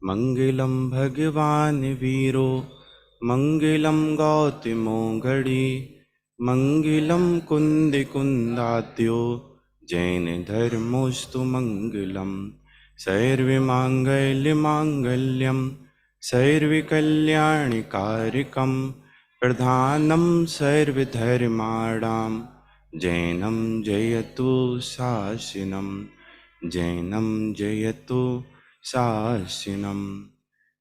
मंगलम भगवान वीरो मंगलम गौतमो गणी मंगलम कुंद कुंदाद्यो जैन धर्मोस्तु मंगलम सर्वमांगल्य मांगल्यम सर्वकल्याणकारकम प्रधानम सर्वधर्माणां जैनम जयतु शासनम जैनम जयतु शासनम।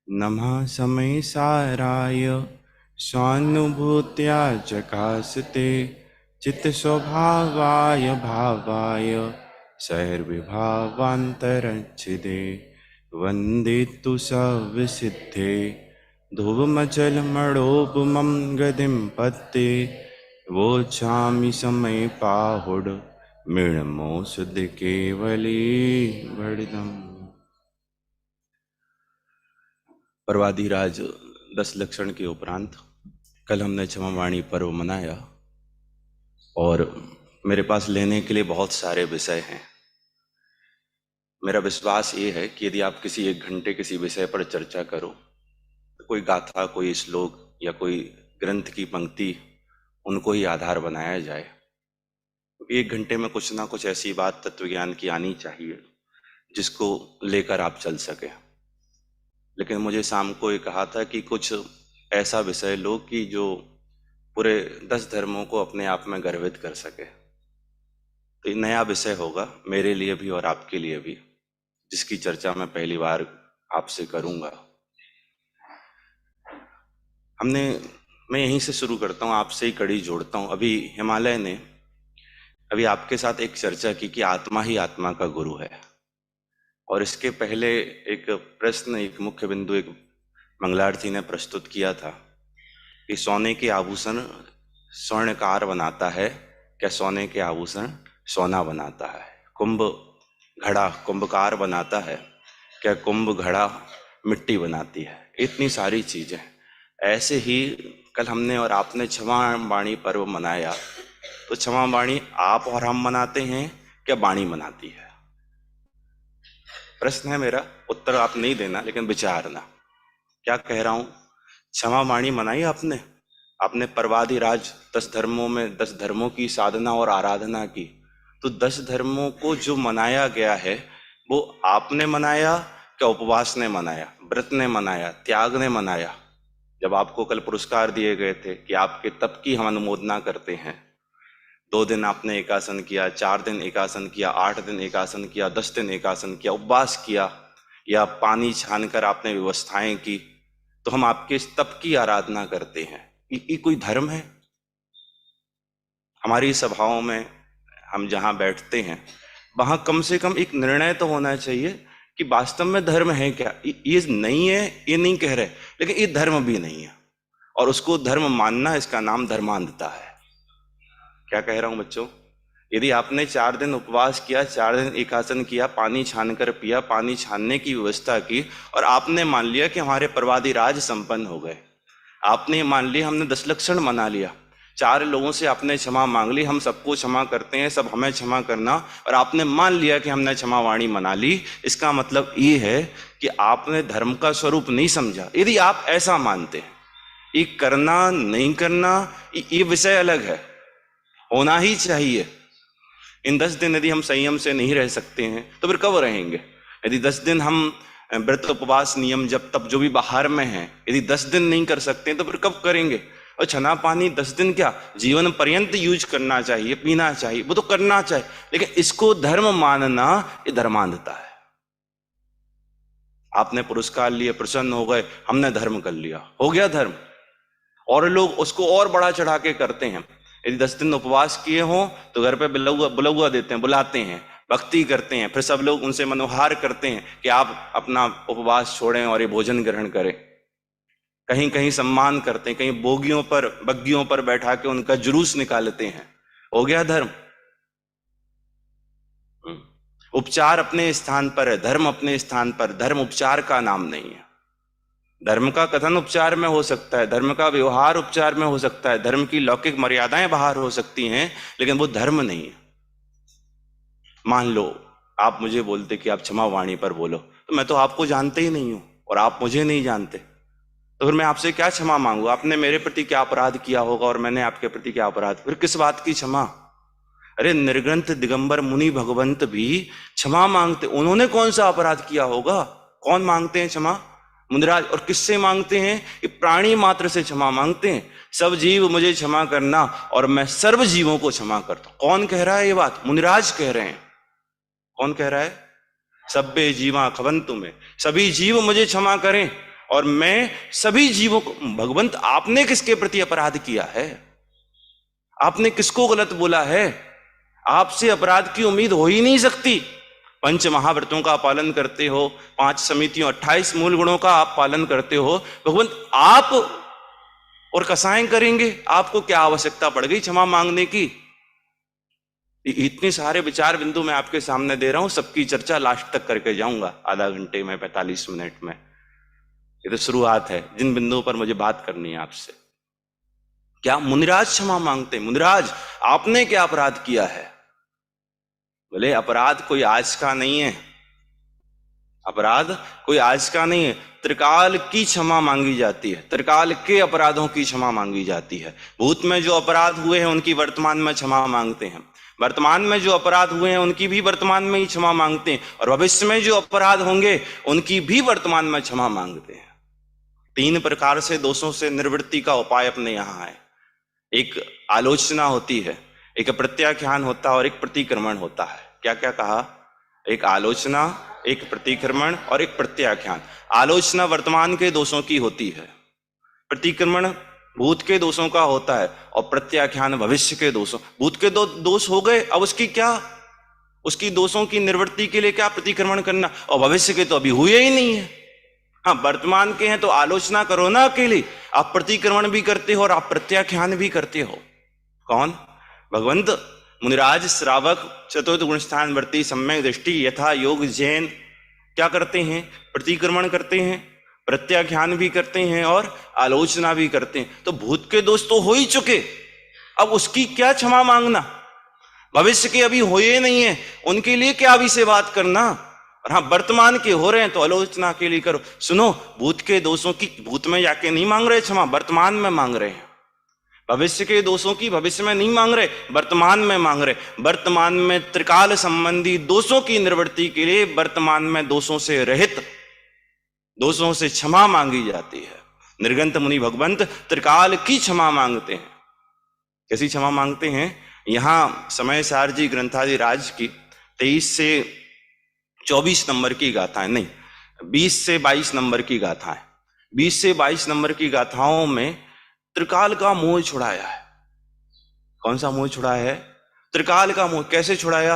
नमः समयसाराय स्वानुभूत्या चकासते चित्तस्वभावाय भावाय सर्वभावान्तरच्छिदे वन्दे तु सविसिद्धे धुवमचलमणोपमं गतिं पत्ते वोचामि समय पाहुड मृणमोषध केवली वर्णम। परवाधिराज 10 लक्षण के उपरांत कल हमने क्षमावाणी पर्व मनाया और मेरे पास लेने के लिए बहुत सारे विषय हैं। मेरा विश्वास ये है कि यदि आप किसी एक घंटे किसी विषय पर चर्चा करो तो कोई गाथा, कोई श्लोक या कोई ग्रंथ की पंक्ति उनको ही आधार बनाया जाए। एक घंटे में कुछ ना कुछ ऐसी बात तत्वज्ञान की आनी चाहिए जिसको लेकर आप चल सके। लेकिन मुझे शाम को ये कहा था कि कुछ ऐसा विषय लो कि जो पूरे 10 धर्मों को अपने आप में गर्वित कर सके। तो ये नया विषय होगा मेरे लिए भी और आपके लिए भी, जिसकी चर्चा मैं पहली बार आपसे करूंगा। मैं यहीं से शुरू करता हूँ, आपसे ही कड़ी जोड़ता हूँ। अभी हिमालय ने अभी आपके साथ एक चर्चा की कि आत्मा ही आत्मा का गुरु है, और इसके पहले एक प्रश्न, एक मुख्य बिंदु एक मंगलार्थी ने प्रस्तुत किया था कि सोने के आभूषण स्वर्णकार बनाता है क्या सोने के आभूषण सोना बनाता है? कुंभ घड़ा कुंभकार बनाता है क्या कुंभ घड़ा मिट्टी बनाती है? इतनी सारी चीजें। ऐसे ही कल हमने और आपने क्षमावाणी पर्व मनाया, तो क्षमावाणी आप और हम मनाते हैं क्या वाणी मनाती है? प्रश्न है मेरा, उत्तर आप नहीं देना लेकिन विचारना। क्या कह रहा हूं? क्षमावाणी मनाई आपने? आपने पर्वाधिराज 10 धर्मों में 10 धर्मों की साधना और आराधना की, तो 10 धर्मों को जो मनाया गया है वो आपने मनाया क्या उपवास ने मनाया, व्रत ने मनाया, त्याग ने मनाया? जब आपको कल पुरस्कार दिए गए थे कि आपके तप की हम अनुमोदना करते हैं, 2 दिन आपने एकासन किया, 4 दिन एकासन किया, 8 दिन एकासन किया, 10 दिन एकासन किया, उपवास किया, या पानी छानकर आपने व्यवस्थाएं की, तो हम आपके इस तप की आराधना करते हैं। ये कोई धर्म है? हमारी सभाओं में हम जहां बैठते हैं वहां कम से कम एक निर्णय तो होना चाहिए कि वास्तव में धर्म है क्या। ये नहीं है, ये नहीं कह रहे, लेकिन ये धर्म भी नहीं है, और उसको धर्म मानना, इसका नाम धर्मांधता है। क्या कह रहा हूं बच्चों? यदि आपने 4 दिन उपवास किया, 4 दिन एकासन किया, पानी छानकर पिया, पानी छानने की व्यवस्था की, और आपने मान लिया कि हमारे पर्वाधिराज संपन्न हो गए, आपने मान लिया हमने 10 लक्षण मना लिया, 4 लोगों से आपने क्षमा मांग ली, हम सबको क्षमा करते हैं, सब हमें क्षमा करना, और आपने मान लिया कि हमने क्षमावाणी मना ली, इसका मतलब ये है कि आपने धर्म का स्वरूप नहीं समझा। यदि आप ऐसा मानते हैं, ये करना नहीं करना ये विषय अलग है, होना ही चाहिए। इन 10 दिन यदि हम संयम से नहीं रह सकते हैं तो फिर कब रहेंगे? यदि 10 दिन हम व्रत उपवास नियम जब तब जो भी बाहर में है, यदि 10 दिन नहीं कर सकते हैं तो फिर कब करेंगे? और छना पानी 10 दिन क्या, जीवन पर्यंत यूज करना चाहिए, पीना चाहिए, वो तो करना चाहिए, लेकिन इसको धर्म मानना ये धर्मांधता है। आपने पुरस्कार लिए, प्रसन्न हो गए, हमने धर्म कर लिया, हो गया धर्म। और लोग उसको और बड़ा चढ़ा के करते हैं। यदि 10 दिन उपवास किए हों तो घर पे बुलौआ देते हैं, बुलाते हैं, भक्ति करते हैं, फिर सब लोग उनसे मनोहार करते हैं कि आप अपना उपवास छोड़ें और ये भोजन ग्रहण करें। कहीं कहीं सम्मान करते हैं, कहीं बोगियों पर बग्गियों पर बैठा के उनका जुलूस निकालते हैं, हो गया धर्म। उपचार अपने स्थान पर है, धर्म अपने स्थान पर। धर्म उपचार का नाम नहीं है। धर्म का कथन उपचार में हो सकता है, धर्म का व्यवहार उपचार में हो सकता है, धर्म की लौकिक मर्यादाएं बाहर हो सकती हैं, लेकिन वो धर्म नहीं है। मान लो आप मुझे बोलते कि आप क्षमावाणी पर बोलो, तो मैं तो आपको जानते ही नहीं हूं, और आप मुझे नहीं जानते, तो फिर मैं आपसे क्या क्षमा मांगू? आपने मेरे प्रति क्या अपराध किया होगा और मैंने आपके प्रति क्या अपराध? फिर किस बात की क्षमा? अरे निर्ग्रंथ दिगंबर मुनि भगवंत भी क्षमा मांगते, उन्होंने कौन सा अपराध किया होगा? कौन मांगते हैं क्षमा? मुनिराज। और किससे मांगते हैं? कि प्राणी मात्र से क्षमा मांगते हैं। सब जीव मुझे क्षमा करना और मैं सर्व जीवों को क्षमा करता हूं। कौन कह रहा है ये बात? मुनिराज कह रहे हैं। कौन कह रहा है? सब्बे जीवा खवंतु में, सभी जीव मुझे क्षमा करें और मैं सभी जीवों को। भगवंत आपने किसके प्रति अपराध किया है? आपने किसको गलत बोला है? आपसे अपराध की उम्मीद हो ही नहीं सकती। पंच महाव्रतों का पालन करते हो, 5 समितियों 28 मूल गुणों का आप पालन करते हो। भगवंत आप और कसाएं करेंगे? आपको क्या आवश्यकता पड़ गई क्षमा मांगने की? इतने सारे विचार बिंदु मैं आपके सामने दे रहा हूं, सबकी चर्चा लास्ट तक करके जाऊंगा, आधा घंटे में, 45 मिनट में। ये तो शुरुआत है, जिन बिंदुओं पर मुझे बात करनी है आपसे। क्या मुनिराज क्षमा मांगते? मुनिराज आपने क्या अपराध किया है? बोले अपराध कोई आज का नहीं है, अपराध कोई आज का नहीं है। त्रिकाल की क्षमा मांगी जाती है, त्रिकाल के अपराधों की क्षमा मांगी जाती है। भूत में जो अपराध हुए हैं उनकी वर्तमान में क्षमा मांगते हैं, वर्तमान में जो अपराध हुए हैं उनकी भी वर्तमान में ही क्षमा मांगते हैं, और भविष्य में जो अपराध होंगे उनकी भी वर्तमान में क्षमा मांगते हैं। 3 प्रकार से दोषों से निवृत्ति का उपाय अपने यहां है। एक आलोचना होती है, एक प्रत्याख्यान होता है और एक प्रतिक्रमण होता है। क्या क्या कहा? एक आलोचना, एक प्रतिक्रमण और एक प्रत्याख्यान। आलोचना वर्तमान के दोषों की होती है, प्रतिक्रमण भूत के दोषों का होता है, और प्रत्याख्यान भविष्य के दोषों। भूत के दोष हो गए, अब उसकी क्या, उसकी दोषों की निवृत्ति के लिए क्या प्रतिक्रमण करना, और भविष्य के तो अभी हुए ही नहीं है। हाँ, वर्तमान के हैं तो आलोचना करो ना अकेली, आप प्रतिक्रमण भी करते हो और आप प्रत्याख्यान भी करते हो। कौन? भगवंत। मुनिराज श्रावक चतुर्थ गुणस्थान वर्ती सम्यक दृष्टि यथा योग जैन क्या करते हैं? प्रतिक्रमण करते हैं, प्रत्याख्यान भी करते हैं और आलोचना भी करते हैं। तो भूत के दोष तो हो ही चुके, अब उसकी क्या क्षमा मांगना? भविष्य के अभी हुए नहीं है, उनके लिए क्या अभी से बात करना? और हाँ, वर्तमान के हो रहे हैं तो आलोचना के लिए करो। सुनो, भूत के दोषों की भूत में जाके नहीं मांग रहे क्षमा, वर्तमान में मांग रहे हैं। भविष्य के दोषों की भविष्य में नहीं मांग रहे, वर्तमान में मांग रहे। वर्तमान में त्रिकाल संबंधी दोषों की निवृत्ति के लिए वर्तमान में दोषों से रहित, दोषों से क्षमा मांगी जाती है। निर्गंत मुनि भगवंत त्रिकाल की क्षमा मांगते हैं। कैसी क्षमा मांगते हैं? यहां समय सार जी ग्रंथादि राज की 23 से 24 नंबर की गाथाएं, नहीं 20 से 22 नंबर की गाथाएं, 20 से 22 नंबर की गाथाओं में त्रिकाल का मोह छुड़ाया है। कौन सा मोह छुड़ाया है? त्रिकाल का मोह। कैसे छुड़ाया?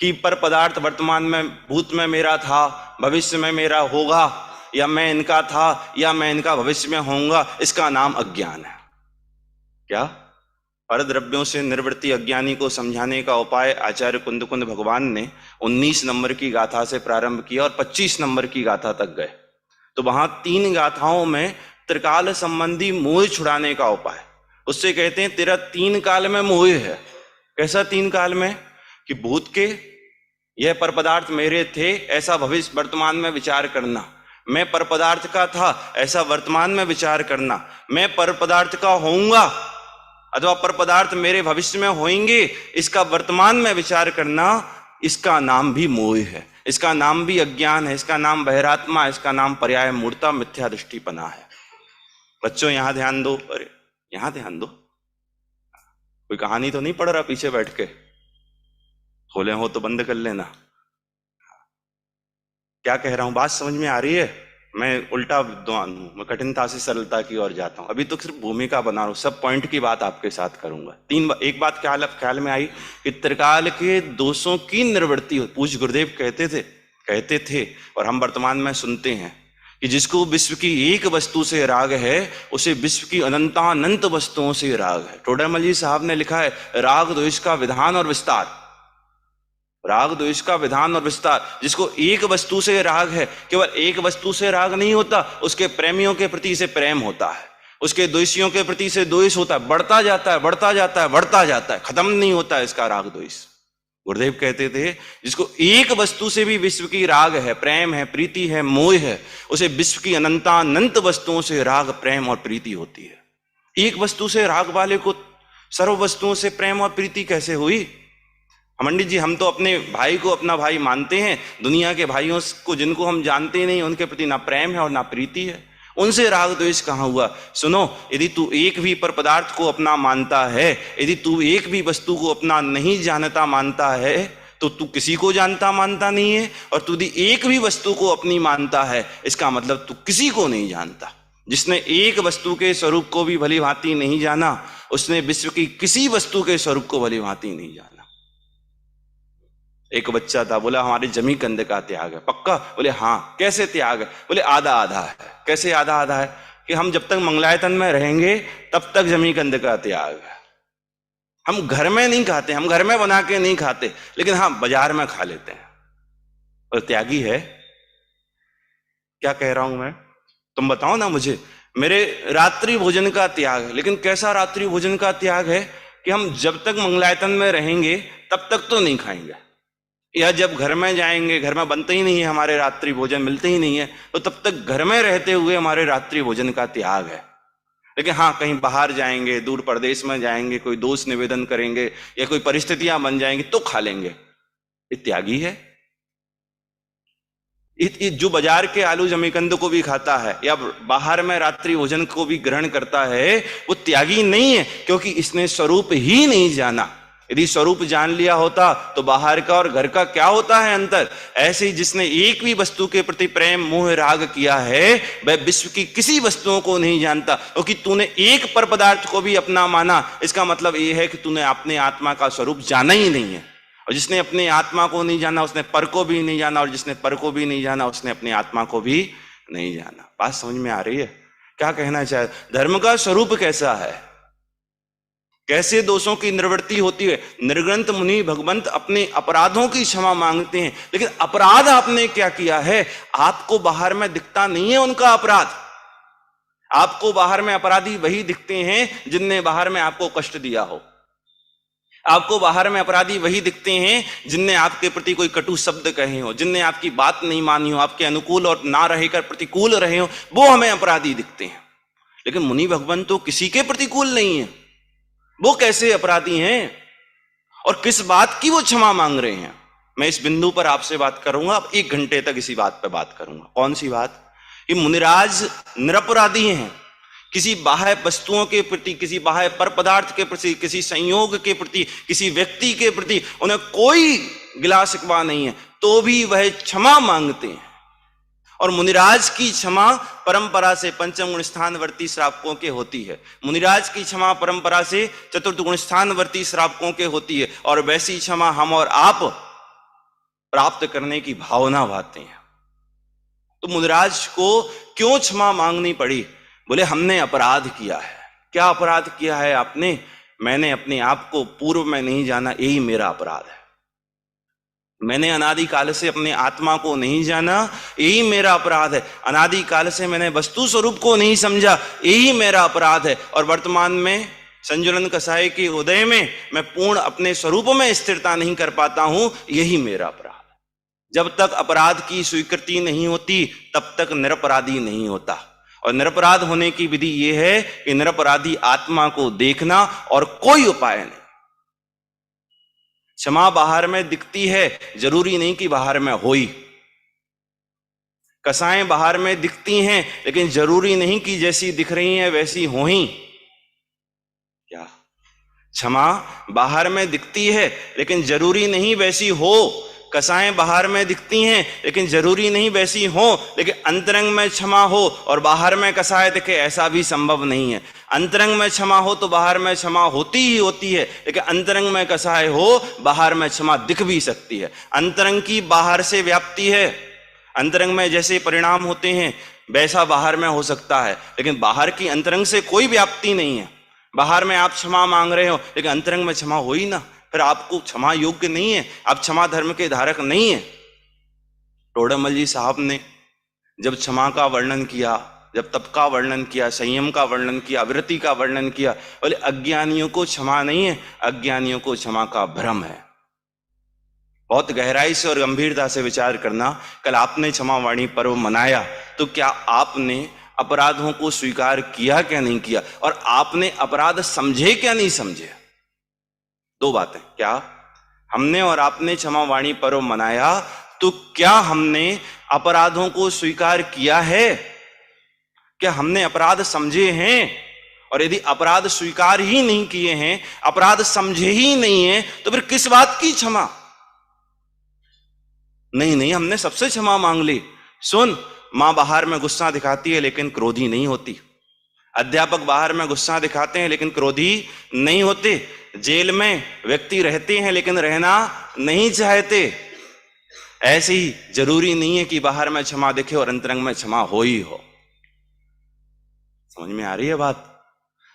कि पर पदार्थ वर्तमान में भूत में मेरा था, भविष्य में मेरा होगा, या मैं इनका था या मैं इनका भविष्य में होऊंगा, इसका नाम अज्ञान है। क्या? पर द्रव्यों से निवृत्ति अज्ञानी को समझाने का उपाय आचार्य कुंद भगवान ने 19 नंबर की गाथा से प्रारंभ किया और 25 नंबर की गाथा तक गए। तो वहां 3 गाथाओं में त्रिकाल संबंधी मोह छुड़ाने का उपाय, उससे कहते हैं तेरा 3 काल में मोह है। कैसा 3 काल में? कि भूत के यह पर पदार्थ मेरे थे ऐसा भविष्य वर्तमान में विचार करना, मैं पर पदार्थ का था ऐसा वर्तमान में विचार करना, मैं पर पदार्थ का होऊंगा अथवा पर पदार्थ मेरे भविष्य में होंगे इसका वर्तमान में विचार करना, इसका नाम भी मोह है, इसका नाम भी अज्ञान है, इसका नाम बहिरात्मा, इसका नाम पर्याय मूर्ता मिथ्या दृष्टिपना है। बच्चों यहां ध्यान दो, अरे यहां ध्यान दो। कोई कहानी तो नहीं पढ़ रहा पीछे बैठ के? खोले हो तो बंद कर लेना। क्या कह रहा हूं, बात समझ में आ रही है? मैं उल्टा विद्वान हूं, मैं कठिनता से सरलता की ओर जाता हूं। अभी तो सिर्फ भूमिका बना रहा हूं, सब पॉइंट की बात आपके साथ करूंगा। एक बात ख्याल में आई कि त्रिकाल के दोषों की निवृत्ति पूज्य गुरुदेव कहते थे और हम वर्तमान में सुनते हैं कि जिसको विश्व की एक वस्तु से राग है उसे विश्व की अनंतानंत वस्तुओं से राग है। टोडरमल जी साहब ने लिखा है राग द्वेष का विधान और विस्तार, राग द्वेष का विधान और विस्तार। जिसको एक वस्तु से राग है, केवल एक वस्तु से राग नहीं होता, उसके प्रेमियों के प्रति से प्रेम होता है, उसके द्वेषियों के प्रति से द्वेष होता है, बढ़ता जाता है, बढ़ता जाता है, बढ़ता जाता है, खत्म नहीं होता है इसका राग द्वेष। गुरुदेव कहते थे जिसको एक वस्तु से भी विश्व की राग है, प्रेम है, प्रीति है, मोह है, उसे विश्व की अनंतानंत वस्तुओं से राग, प्रेम और प्रीति होती है। एक वस्तु से राग वाले को सर्व वस्तुओं से प्रेम और प्रीति कैसे हुई? पंडित जी, हम तो अपने भाई को अपना भाई मानते हैं, दुनिया के भाइयों को जिनको हम जानते नहीं उनके प्रति ना प्रेम है और ना प्रीति है, उनसे राग द्वेष कहाँ हुआ? सुनो, यदि तू एक भी पर पदार्थ को अपना मानता है, यदि तू एक भी वस्तु को अपना नहीं जानता मानता है, तो तू किसी को जानता मानता नहीं है। और तू यदि एक भी वस्तु को अपनी मानता है, इसका मतलब तू किसी को नहीं जानता। जिसने एक वस्तु के स्वरूप को भी भली भांति नहीं जाना, उसने विश्व की किसी वस्तु के स्वरूप को भली भांति नहीं जाना। एक बच्चा था, बोला हमारे जमी कंद का त्याग है। पक्का? बोले हाँ। कैसे त्याग है? बोले आधा आधा है। कैसे आधा आधा है? कि हम जब तक मंगलायतन में रहेंगे तब तक जमी कंद का त्याग है। हम घर में नहीं खाते, हम घर में बना के नहीं खाते, लेकिन हाँ बाजार में खा लेते हैं, और त्यागी है। क्या कह रहा हूं मैं? तुम बताओ ना मुझे। मेरे रात्रि भोजन का त्याग है, लेकिन कैसा रात्रि भोजन का त्याग है? कि हम जब तक मंगलायतन में रहेंगे तब तक तो नहीं खाएंगे, या जब घर में जाएंगे, घर में बनते ही नहीं है हमारे रात्रि भोजन, मिलते ही नहीं है, तो तब तक घर में रहते हुए हमारे रात्रि भोजन का त्याग है। लेकिन हाँ, कहीं बाहर जाएंगे, दूर प्रदेश में जाएंगे, कोई दोष निवेदन करेंगे या कोई परिस्थितियां बन जाएंगी तो खा लेंगे, ये त्यागी है। जो बाजार के आलू जमीकंद को भी खाता है या बाहर में रात्रि भोजन को भी ग्रहण करता है, वो त्यागी नहीं है, क्योंकि इसने स्वरूप ही नहीं जाना। यदि स्वरूप जान लिया होता तो बाहर का और घर का क्या होता है अंतर। ऐसे ही जिसने एक भी वस्तु के प्रति प्रेम मोह राग किया है, वह विश्व की किसी वस्तुओं को नहीं जानता, क्योंकि तूने एक पर पदार्थ को भी अपना माना, इसका मतलब यह है कि तूने अपने आत्मा का स्वरूप जाना ही नहीं है। और जिसने अपने आत्मा को नहीं जाना उसने पर को भी नहीं जाना, और जिसने पर को भी नहीं जाना उसने अपने आत्मा को भी नहीं जाना। बात समझ में आ रही है? क्या कहना चाहे? धर्म का स्वरूप कैसा है, कैसे दोषों की निवृत्ति होती है। निर्ग्रंथ मुनि भगवंत अपने अपराधों की क्षमा मांगते हैं, लेकिन अपराध आपने क्या किया है? आपको बाहर में दिखता नहीं है उनका अपराध। आपको बाहर में अपराधी वही दिखते हैं जिनने बाहर में आपको कष्ट दिया हो। आपको बाहर में अपराधी वही दिखते हैं जिनने आपके प्रति कोई कटु शब्द कहे हो, जिनने आपकी बात नहीं मानी हो, आपके अनुकूल और ना रहकर प्रतिकूल रहे हो, वो हमें अपराधी दिखते हैं। लेकिन मुनि भगवान तो किसी के प्रतिकूल नहीं है, वो कैसे अपराधी हैं और किस बात की वो क्षमा मांग रहे हैं? मैं इस बिंदु पर आपसे बात करूंगा, अब 1 घंटे तक इसी बात पर बात करूंगा। कौन सी बात? कि मुनिराज निरपराधी हैं, किसी बाह्य वस्तुओं के प्रति, किसी बाह्य पर पदार्थ के प्रति, किसी संयोग के प्रति, किसी व्यक्ति के प्रति उन्हें कोई गिला शिकवा नहीं है, तो भी वह क्षमा मांगते हैं। और मुनिराज की क्षमा परंपरा से पंचम गुण स्थानवर्ती श्रावकों के होती है। मुनिराज की क्षमा परंपरा से चतुर्थ गुण स्थानवर्ती श्रावकों के होती है, और वैसी क्षमा हम और आप प्राप्त करने की भावना भाते हैं। तो मुनिराज को क्यों क्षमा मांगनी पड़ी? बोले हमने अपराध किया है। क्या अपराध किया है आपने? मैंने अपने आप को पूर्व में नहीं जाना, यही मेरा अपराध है। मैंने अनादि काल से अपने आत्मा को नहीं जाना, यही मेरा अपराध है। अनादि काल से मैंने वस्तु स्वरूप को नहीं समझा, यही मेरा अपराध है। और वर्तमान में संजुलन कसाई के उदय में मैं पूर्ण अपने स्वरूप में स्थिरता नहीं कर पाता हूं, यही मेरा अपराध है। जब तक अपराध की स्वीकृति नहीं होती तब तक निरपराधी नहीं होता। और निरपराध होने की विधि यह है कि निरपराधी आत्मा को देखना और कोई उपाय नहीं। क्षमा बाहर में दिखती है, जरूरी नहीं कि बाहर में होई। कसाएं बाहर में दिखती हैं, लेकिन जरूरी नहीं कि जैसी दिख रही हैं वैसी हो ही। क्या? क्षमा बाहर में दिखती है, लेकिन जरूरी नहीं वैसी हो। कसाएं बाहर में दिखती हैं, लेकिन जरूरी नहीं वैसी हो। लेकिन अंतरंग में क्षमा हो और बाहर में कसाए दिखे, ऐसा भी संभव नहीं है। अंतरंग में क्षमा हो तो बाहर में क्षमा होती ही होती है, लेकिन अंतरंग में कसाए हो, बाहर में क्षमा दिख भी सकती है। अंतरंग की बाहर से व्याप्ति है। अंतरंग में जैसे परिणाम होते हैं वैसा बाहर में हो सकता है, लेकिन बाहर की अंतरंग से कोई व्याप्ति नहीं है। बाहर में आप क्षमा मांग रहे हो, लेकिन अंतरंग में क्षमा हो ही ना, फिर आपको क्षमा योग्य नहीं है, आप क्षमा धर्म के धारक नहीं है। टोडरमल जी साहब ने जब क्षमा का वर्णन किया, जब तप का वर्णन किया, संयम का वर्णन किया, अविरति का वर्णन किया, बोले अज्ञानियों को क्षमा नहीं है, अज्ञानियों को क्षमा का भ्रम है। बहुत गहराई से और गंभीरता से विचार करना। कल आपने क्षमावाणी पर्व मनाया, तो क्या आपने अपराधों को स्वीकार किया क्या नहीं किया, और आपने अपराध समझे क्या नहीं समझे? दो बातें। क्या हमने और आपने क्षमावाणी पर्व मनाया, तो क्या हमने अपराधों को स्वीकार किया है? क्या हमने अपराध समझे हैं? और यदि अपराध स्वीकार ही नहीं किए हैं, अपराध समझे ही नहीं है, तो फिर किस बात की क्षमा? नहीं, हमने सबसे क्षमा मांग ली। सुन, मां बाहर में गुस्सा दिखाती है लेकिन क्रोधी नहीं होती। अध्यापक बाहर में गुस्सा दिखाते हैं लेकिन क्रोधी नहीं होते। जेल में व्यक्ति रहते हैं लेकिन रहना नहीं चाहते। ऐसे ही जरूरी नहीं है कि बाहर में क्षमा दिखे और अंतरंग में क्षमा हो ही हो। समझ में आ रही है बात?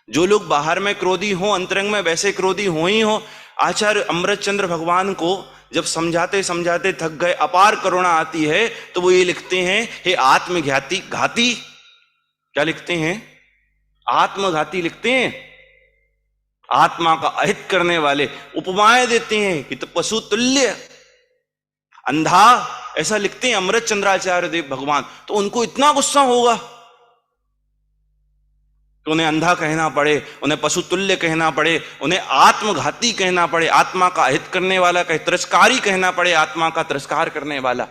जो लोग बाहर में क्रोधी हो, अंतरंग में वैसे क्रोधी हो ही हो। आचार्य अमृतचंद्र भगवान को जब समझाते समझाते थक गए, अपार करुणा आती है, तो वो ये लिखते हैं, हे आत्मघाती घाती। क्या लिखते हैं? आत्मघाती लिखते हैं, आत्मा का अहित करने वाले। उपमाएं देते हैं कि तो पशु तुल्य, अंधा, ऐसा लिखते हैं अमृत चंद्राचार्य देव भगवान। तो उनको इतना गुस्सा होगा कि उन्हें अंधा कहना पड़े, उन्हें पशु तुल्य कहना पड़े, उन्हें आत्मघाती कहना पड़े, आत्मा का अहित करने वाला कहे, तिरस्कारी कहना पड़े, आत्मा का तिरस्कार करने वाला।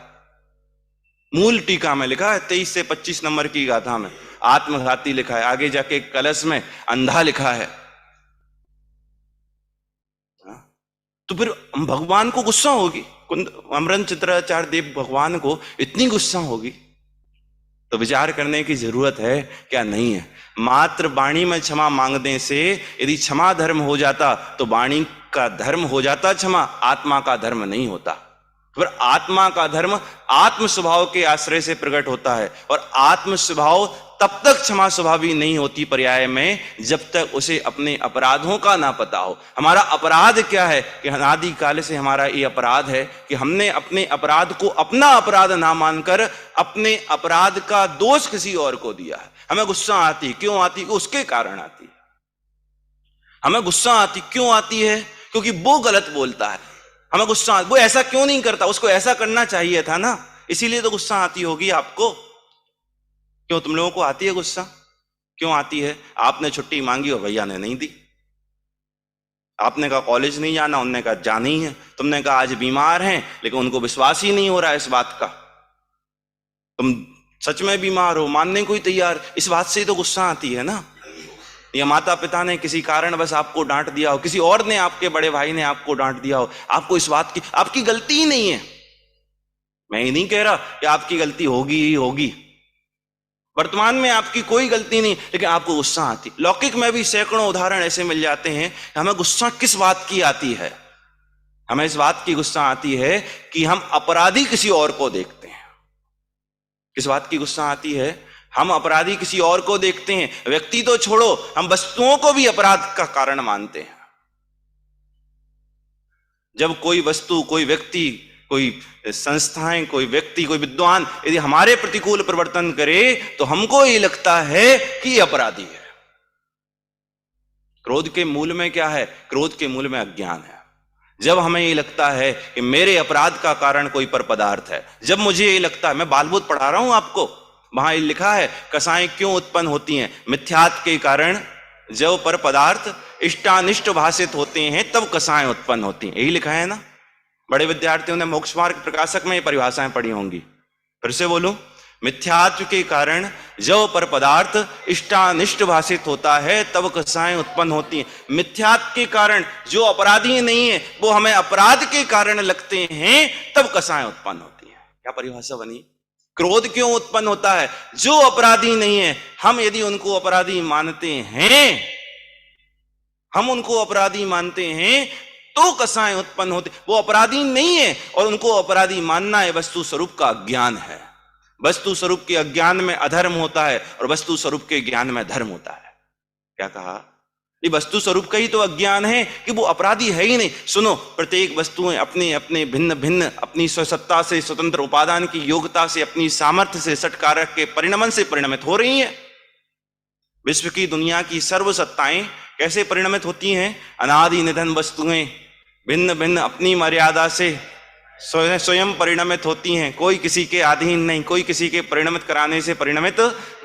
मूल टीका में लिखा है 23 से 25 नंबर की गाथा में आत्मघाती लिखा है, आगे जाके कलश में अंधा लिखा है। तो फिर भगवान को गुस्सा होगी, अमृत चंद्राचार्य देव भगवान को इतनी गुस्सा होगी, तो विचार करने की जरूरत है क्या नहीं है? मात्र वाणी में क्षमा मांगने से यदि क्षमा धर्म हो जाता, तो वाणी का धर्म हो जाता क्षमा, आत्मा का धर्म नहीं होता। फिर आत्मा का धर्म आत्म स्वभाव के आश्रय से प्रकट होता है, और आत्म स्वभाव तब तक क्षमा स्वभावी नहीं होती पर्याय में, जब तक उसे अपने अपराधों का ना पता हो। हमारा अपराध क्या है? कि अनादि काल से हमारा ये अपराध है कि हमने अपने अपराध को अपना अपराध ना मानकर अपने अपराध का दोष किसी और को दिया है। हमें गुस्सा आती, क्यों आती? उसके कारण आती है। हमें गुस्सा आती क्यों आती है? क्योंकि वो गलत बोलता है। हमें गुस्सा, वो ऐसा क्यों नहीं करता, उसको ऐसा करना चाहिए था ना, इसीलिए तो गुस्सा आती होगी आपको। क्यों तुम लोगों को आती है गुस्सा? क्यों आती है? आपने छुट्टी मांगी और भैया ने नहीं दी। आपने कहा कॉलेज नहीं जाना, उनने कहा जाना ही है। तुमने कहा आज बीमार हैं, लेकिन उनको विश्वास ही नहीं हो रहा है इस बात का। तुम सच में बीमार हो, मानने को ही तैयार, इस बात से ही तो गुस्सा आती है ना। या माता पिता ने किसी कारण बस आपको डांट दिया हो, किसी और ने, आपके बड़े भाई ने आपको डांट दिया हो, आपको इस बात की, आपकी गलती ही नहीं है। मैं ये नहीं कह रहा कि आपकी गलती होगी ही होगी, वर्तमान में आपकी कोई गलती नहीं, लेकिन आपको गुस्सा आती। लौकिक में भी सैकड़ों उदाहरण ऐसे मिल जाते हैं। हमें गुस्सा किस बात की आती है? हमें इस बात की गुस्सा आती है कि हम अपराधी किसी और को देखते हैं। किस बात की गुस्सा आती है? हम अपराधी किसी और को देखते हैं। व्यक्ति तो छोड़ो, हम वस्तुओं को भी अपराध का कारण मानते हैं। जब कोई वस्तु, कोई व्यक्ति, कोई संस्थाएं, कोई व्यक्ति, कोई विद्वान यदि हमारे प्रतिकूल प्रवर्तन करे, तो हमको ये लगता है कि ये अपराधी है। क्रोध के मूल में क्या है? क्रोध के मूल में अज्ञान है। जब हमें ये लगता है कि मेरे अपराध का कारण कोई पर पदार्थ है, जब मुझे ये लगता है, मैं बालबोध पढ़ा रहा हूं आपको, वहां ये लिखा है कसाएं क्यों उत्पन्न होती हैं? मिथ्यात्व के कारण जब पर पदार्थ इष्टानिष्ट भाषित होते हैं, तब कसाएं उत्पन्न होती हैं। यही लिखा है ना। बड़े विद्यार्थियों ने मोक्ष मार्ग प्रकाशक में ये परिभाषाएं पढ़ी होंगी। फिर से बोलूं, मिथ्यात्व के कारण जब पर पदार्थ इष्टानिष्ट भाषित होता है, तब कसाएं उत्पन्न होती हैं। मिथ्यात्व के कारण जो अपराधी नहीं है, वो हमें अपराध के कारण लगते हैं, तब कसाएं उत्पन्न होती हैं। क्या परिभाषा बनी? क्रोध क्यों उत्पन्न होता है? जो अपराधी नहीं है, हम यदि उनको अपराधी मानते हैं, हम उनको अपराधी मानते हैं, तो कसाएं उत्पन्न होते। वो अपराधी नहीं है, और उनको अपराधी मानना है वस्तु स्वरूप का अज्ञान है। वस्तु स्वरूप के अज्ञान में अधर्म होता है, और वस्तु स्वरूप के ज्ञान में धर्म होता है। क्या कहा? ये वस्तु स्वरूप का ही तो अज्ञान है कि वो अपराधी है ही नहीं। सुनो, प्रत्येक वस्तुएं अपने अपने भिन्न भिन्न, अपनी स्वसत्ता से, स्वतंत्र उपादान की योग्यता से, अपनी सामर्थ्य से, सठ कारक के परिणमन से परिणमित हो रही हैं। विश्व की, दुनिया की सर्व सत्ताएं कैसे परिणमित होती हैं? अनादि निधन वस्तुएं भिन्न भिन्न अपनी मर्यादा से स्वयं परिणमित होती हैं, कोई किसी के अधीन नहीं, कोई किसी के परिणमित कराने से परिणमित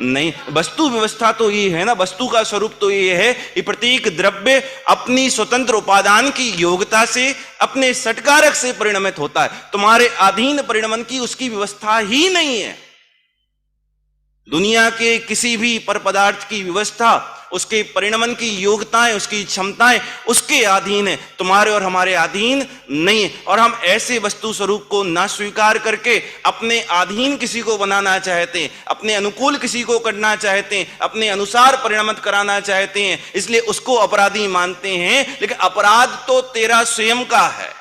नहीं। वस्तु व्यवस्था तो ये है ना, वस्तु का स्वरूप तो ये है कि प्रत्येक द्रव्य अपनी स्वतंत्र उपादान की योग्यता से, अपने सटकारक से परिणमित होता है। तुम्हारे अधीन परिणमन की उसकी व्यवस्था ही नहीं है। दुनिया के किसी भी पर पदार्थ की व्यवस्था, उसके परिणमन की योग्यताएं, उसकी क्षमताएं उसके अधीन है, तुम्हारे और हमारे अधीन नहीं है। और हम ऐसे वस्तु स्वरूप को ना स्वीकार करके अपने अधीन किसी को बनाना चाहते हैं, अपने अनुकूल किसी को करना चाहते हैं, अपने अनुसार परिणमित कराना चाहते हैं, इसलिए उसको अपराधी मानते हैं। लेकिन अपराध तो तेरा स्वयं का है।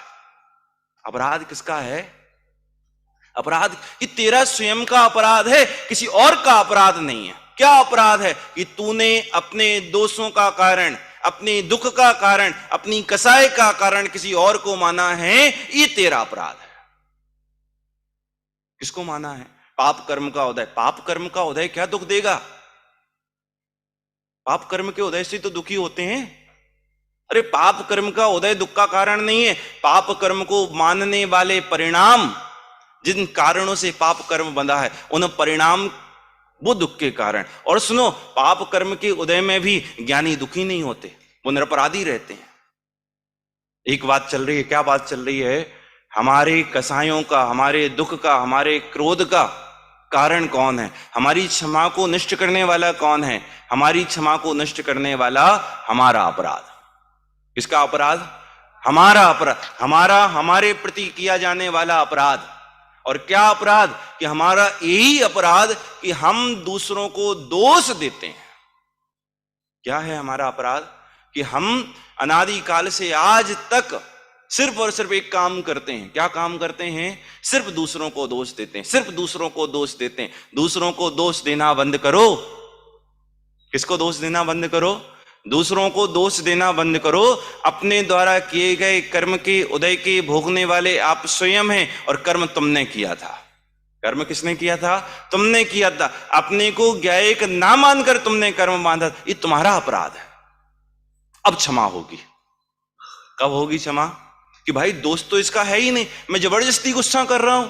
अपराध किसका है? अपराध कि तेरा स्वयं का अपराध है, किसी और का अपराध नहीं है। क्या अपराध है? कि तूने अपने दोषों का कारण, अपने दुख का कारण, अपनी कसाई का कारण किसी और को माना है, ये तेरा अपराध है। किसको माना है? पाप कर्म का उदय। पाप कर्म का उदय क्या दुख देगा? पाप कर्म के उदय से तो दुखी होते हैं। अरे पाप कर्म का उदय दुख का कारण नहीं है। पाप कर्म को मानने वाले परिणाम, जिन कारणों से पाप कर्म बंधा है, उन परिणाम वो दुख के कारण। और सुनो, पाप कर्म के उदय में भी ज्ञानी दुखी नहीं होते, वो निरपराधी रहते हैं। एक बात चल रही है। क्या बात चल रही है? हमारे कसायों का, हमारे दुख का, हमारे क्रोध का कारण कौन है? हमारी क्षमा को नष्ट करने वाला कौन है? हमारी क्षमा को नष्ट करने वाला हमारा अपराध। किसका अपराध? हमारा अपराध, हमारा, हमारे प्रति किया जाने वाला अपराध। और क्या अपराध? कि हमारा यही अपराध कि हम दूसरों को दोष देते हैं। क्या है हमारा अपराध? कि हम अनादिकाल से आज तक सिर्फ और सिर्फ एक काम करते हैं। क्या काम करते हैं? सिर्फ दूसरों को दोष देते हैं, सिर्फ दूसरों को दोष देते हैं। दूसरों को दोष देना बंद करो। किसको दोष देना बंद करो? दूसरों को दोष देना बंद करो। अपने द्वारा किए गए कर्म के उदय के भोगने वाले आप स्वयं हैं, और कर्म तुमने किया था। कर्म किसने किया था? तुमने किया था। अपने को ज्ञायक ना मानकर तुमने कर्म बांधा, ये तुम्हारा अपराध है। अब क्षमा होगी। कब होगी क्षमा? कि भाई दोस्त तो इसका है ही नहीं, मैं जबरदस्ती गुस्सा कर रहा हूं।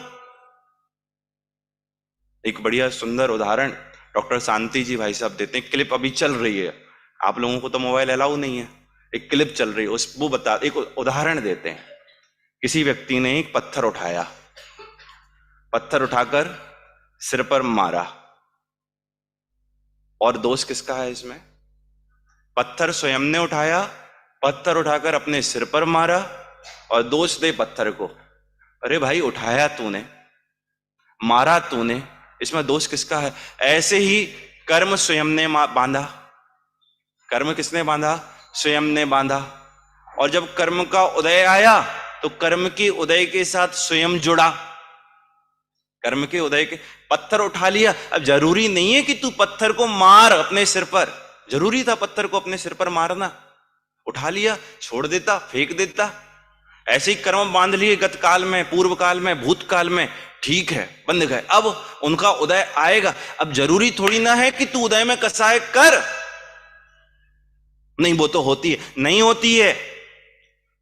एक बढ़िया सुंदर उदाहरण डॉक्टर शांति जी भाई साहब देते हैं। क्लिप अभी चल रही है, आप लोगों को तो मोबाइल अलाउ नहीं है, एक क्लिप चल रही है, उस वो बता, एक उदाहरण देते हैं। किसी व्यक्ति ने एक पत्थर उठाया, पत्थर उठाकर सिर पर मारा। और दोष किसका है इसमें? पत्थर स्वयं ने उठाया, पत्थर उठाकर अपने सिर पर मारा, और दोष दे पत्थर को। अरे भाई, उठाया तूने, मारा तूने, इसमें दोष किसका है? ऐसे ही कर्म स्वयं ने बांधा। कर्म किसने बांधा? स्वयं ने बांधा। और जब कर्म का उदय आया तो कर्म के उदय के साथ स्वयं जुड़ा। कर्म के उदय के, पत्थर उठा लिया। अब जरूरी नहीं है कि तू पत्थर को मार अपने सिर पर। जरूरी था पत्थर को अपने सिर पर मारना? उठा लिया, छोड़ देता, फेंक देता। ऐसे ही कर्म बांध लिए गत काल में, पूर्व काल में, भूतकाल में, ठीक है, बंद गए। अब उनका उदय आएगा। अब जरूरी थोड़ी ना है कि तू उदय में कसाय कर। नहीं, वो तो होती है, नहीं होती है।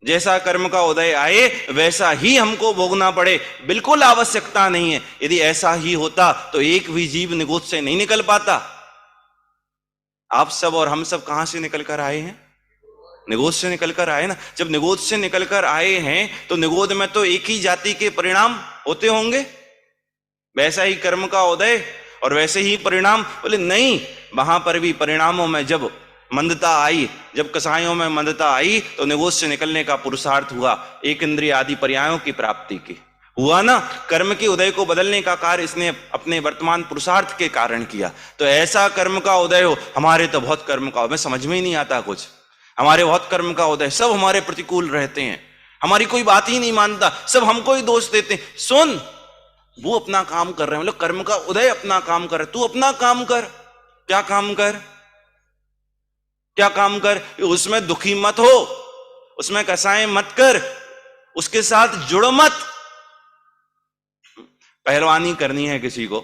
जैसा कर्म का उदय आए वैसा ही हमको भोगना पड़े, बिल्कुल आवश्यकता नहीं है। यदि ऐसा ही होता तो एक भी जीव निगोद से नहीं निकल पाता। आप सब और हम सब कहां से निकल कर आए हैं? निगोद से निकल कर आए ना। जब निगोद से निकल कर आए हैं तो निगोद में तो एक ही जाति के परिणाम होते होंगे। वैसा ही कर्म का उदय और वैसे ही परिणाम। बोले नहीं, वहां पर भी परिणामों में जब मंदता आई, जब कसायों में मंदता आई, तो निगोद से निकलने का पुरुषार्थ हुआ, एक इंद्रिय आदि पर्यायों की प्राप्ति की हुआ ना। कर्म के उदय को बदलने का कार्य इसने अपने वर्तमान पुरुषार्थ के कारण किया। तो ऐसा कर्म का उदय हो। हमारे तो बहुत कर्म का, हमें समझ में ही नहीं आता कुछ। हमारे बहुत कर्म का उदय, सब हमारे प्रतिकूल रहते हैं, हमारी कोई बात ही नहीं मानता, सब हमको ही दोष देते हैं। सुन, वो अपना काम कर रहे हैं, मतलब कर्म का उदय अपना काम कर, तू अपना काम कर। क्या काम कर? क्या काम कर? उसमें दुखी मत हो, उसमें कसाई मत कर, उसके साथ जुड़ मत। पहलवानी करनी है किसी को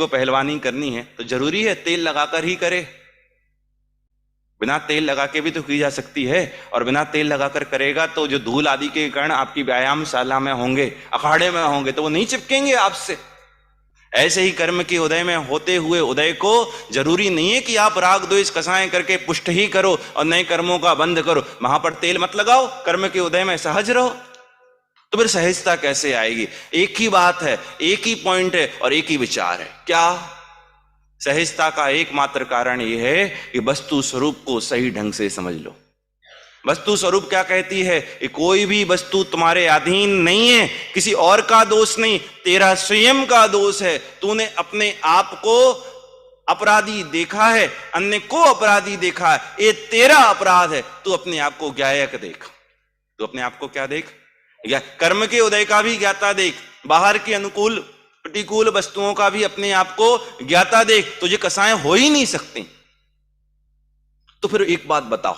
पहलवानी करनी है तो जरूरी है तेल लगाकर ही करे? बिना तेल लगा के भी तो की जा सकती है, और बिना तेल लगाकर करेगा तो जो धूल आदि के कण आपकी व्यायामशाला में होंगे, अखाड़े में होंगे, तो वो नहीं चिपकेंगे आपसे। ऐसे ही कर्म के उदय में होते हुए उदय को जरूरी नहीं है कि आप राग द्वेष कसाएं करके पुष्ट ही करो और नए कर्मों का बंद करो, वहां पर तेल मत लगाओ, कर्म के उदय में सहज रहो। तो फिर सहजता कैसे आएगी? एक ही बात है, एक ही पॉइंट है और एक ही विचार है। क्या? सहजता का एकमात्र कारण यह है कि वस्तु स्वरूप को सही ढंग से समझ लो। वस्तु स्वरूप क्या कहती है कि कोई भी वस्तु तुम्हारे अधीन नहीं है, किसी और का दोष नहीं, तेरा स्वयं का दोष है। तूने अपने आप को अपराधी देखा है, अन्य को अपराधी देखा है, ये तेरा अपराध है। तू अपने आप को ज्ञायक देख। तू अपने आप को क्या देख? कर्म के उदय का भी ज्ञाता देख, बाहर के अनुकूल प्रतिकूल वस्तुओं का भी अपने आप को ज्ञाता देख। तुझे कसाएं हो ही नहीं सकती। तो फिर एक बात बताओ,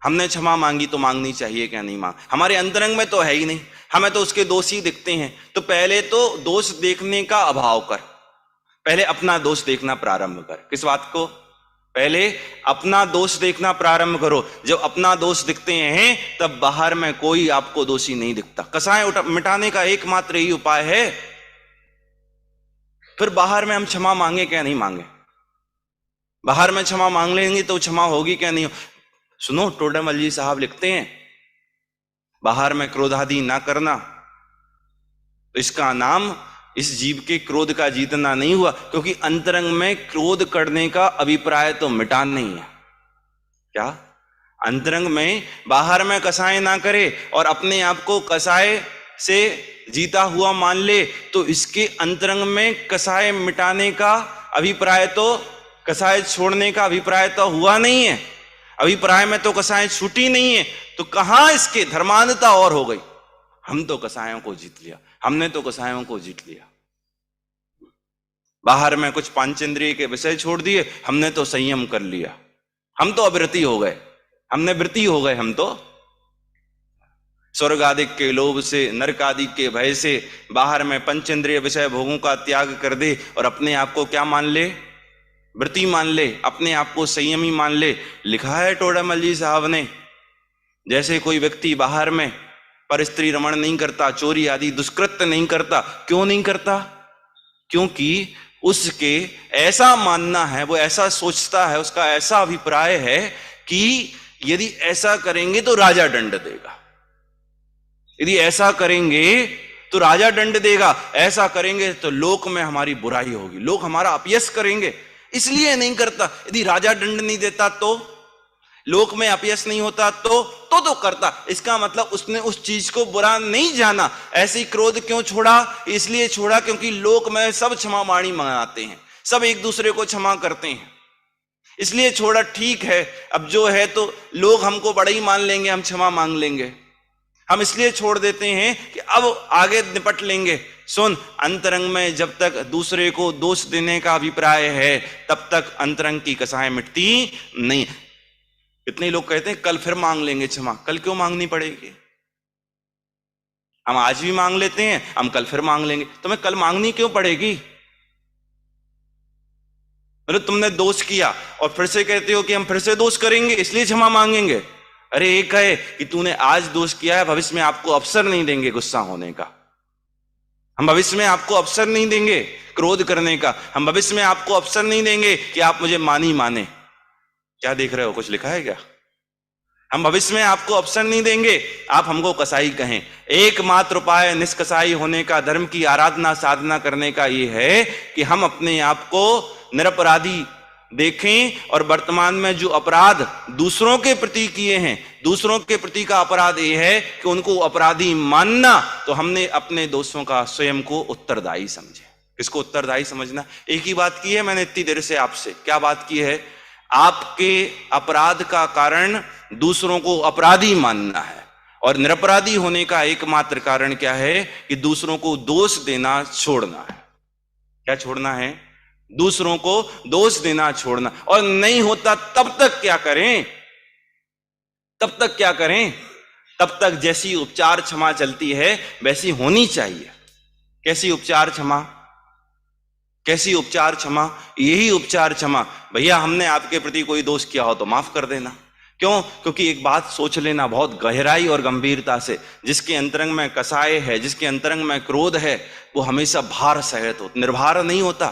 हमने क्षमा मांगी तो मांगनी चाहिए क्या नहीं मांग? हमारे अंतरंग में तो है ही नहीं, हमें तो उसके दोष ही दिखते हैं। तो पहले तो दोष देखने का अभाव कर, पहले अपना दोष देखना प्रारंभ कर। किस बात को? पहले अपना दोष देखना प्रारंभ करो। जब अपना दोष दिखते हैं तब बाहर में कोई आपको दोषी नहीं दिखता। कसाएं मिटाने का एकमात्र ही उपाय है। फिर बाहर में हम क्षमा मांगे क्या नहीं मांगे? बाहर में क्षमा मांग लेंगे तो क्षमा होगी क्या नहीं? सुनो, टोडामल जी साहब लिखते हैं, बाहर में क्रोधादि ना करना, तो इसका नाम इस जीव के क्रोध का जीतना नहीं हुआ, क्योंकि अंतरंग में क्रोध करने का अभिप्राय तो मिटा नहीं है। क्या? अंतरंग में बाहर में कसाय ना करे और अपने आप को कसाय से जीता हुआ मान ले, तो इसके अंतरंग में कसाय मिटाने का अभिप्राय तो, कसाय छोड़ने का अभिप्राय तो हुआ नहीं है। अभिप्राय में तो कसाय छूटी नहीं है, तो कहां इसके धर्मांधता और हो गई? हम तो कसायों को जीत लिया, हमने तो कसायों को जीत लिया। बाहर में कुछ पांचेंद्रिय के विषय छोड़ दिए, हमने तो संयम कर लिया, हम तो अवृति हो गए, हमने वृत्ति हो गए। हम तो स्वर्ग आदि के लोभ से, नरक आदि के भय से बाहर में पंचेंद्रिय विषय भोगों का त्याग कर दे और अपने आप को क्या मान ले? वृत्ति मान ले, अपने आप को संयमी मान ले। लिखा है टोडामल जी साहब ने, जैसे कोई व्यक्ति बाहर में पर स्त्री रमण नहीं करता, चोरी आदि दुष्कृत्य नहीं करता। क्यों नहीं करता? क्योंकि उसके ऐसा मानना है, वो ऐसा सोचता है, उसका ऐसा अभिप्राय है कि यदि ऐसा करेंगे तो राजा दंड देगा, यदि ऐसा करेंगे तो राजा दंड देगा, ऐसा करेंगे तो लोक में हमारी बुराई होगी, लोग हमारा अपयश करेंगे, इसलिए नहीं करता। यदि राजा दंड नहीं देता तो, लोक में अपयश नहीं होता तो करता। इसका मतलब उसने उस चीज को बुरा नहीं जाना। ऐसे क्रोध क्यों छोड़ा? इसलिए छोड़ा क्योंकि लोक में सब क्षमा वाणी मनाते हैं, सब एक दूसरे को क्षमा करते हैं, इसलिए छोड़ा। ठीक है, अब जो है तो लोग हमको बड़ा ही मान लेंगे, हम क्षमा मांग लेंगे, हम इसलिए छोड़ देते हैं कि अब आगे निपट लेंगे। सुन, अंतरंग में जब तक दूसरे को दोष देने का अभिप्राय है तब तक अंतरंग की कसाएं मिटती नहीं। कितने लोग कहते हैं कल फिर मांग लेंगे क्षमा। कल क्यों मांगनी पड़ेगी? हम आज भी मांग लेते हैं, हम कल फिर मांग लेंगे। तुम्हें कल मांगनी क्यों पड़ेगी? मतलब तुमने दोष किया और फिर से कहते हो कि हम फिर से दोष करेंगे इसलिए क्षमा मांगेंगे। अरे एक है कि तूने आज दोष किया है, भविष्य में आपको अवसर नहीं देंगे गुस्सा होने का, हम भविष्य में आपको अवसर नहीं देंगे क्रोध करने का, हम भविष्य में आपको अवसर नहीं देंगे कि आप मुझे मानी माने। क्या देख रहे हो, कुछ लिखा है क्या? हम भविष्य में आपको अवसर नहीं देंगे आप हमको कसाई कहें। एकमात्र उपाय निष्कसाई होने का, धर्म की आराधना साधना करने का ये है कि हम अपने आप को निरपराधी देखें, और वर्तमान में जो अपराध दूसरों के प्रति किए हैं, दूसरों के प्रति का अपराध ये है कि उनको अपराधी मानना, तो हमने अपने दोषों का स्वयं को उत्तरदायी समझे। किसको उत्तरदायी समझना? एक ही बात की है मैंने इतनी देर से आपसे। क्या बात की है? आपके अपराध का कारण दूसरों को अपराधी मानना है, और निरपराधी होने का एकमात्र कारण क्या है कि दूसरों को दोष देना छोड़ना है। क्या छोड़ना है? दूसरों को दोष देना छोड़ना। और नहीं होता तब तक क्या करें? तब तक क्या करें? तब तक जैसी उपचार क्षमा चलती है वैसी होनी चाहिए। कैसी उपचार क्षमा? कैसी उपचार क्षमा? यही उपचार क्षमा, भैया हमने आपके प्रति कोई दोष किया हो तो माफ कर देना। क्यों? क्योंकि एक बात सोच लेना बहुत गहराई और गंभीरता से, जिसके अंतरंग में कसाय है, जिसके अंतरंग में क्रोध है, वो हमेशा भार सहित होता, निर्भर नहीं होता।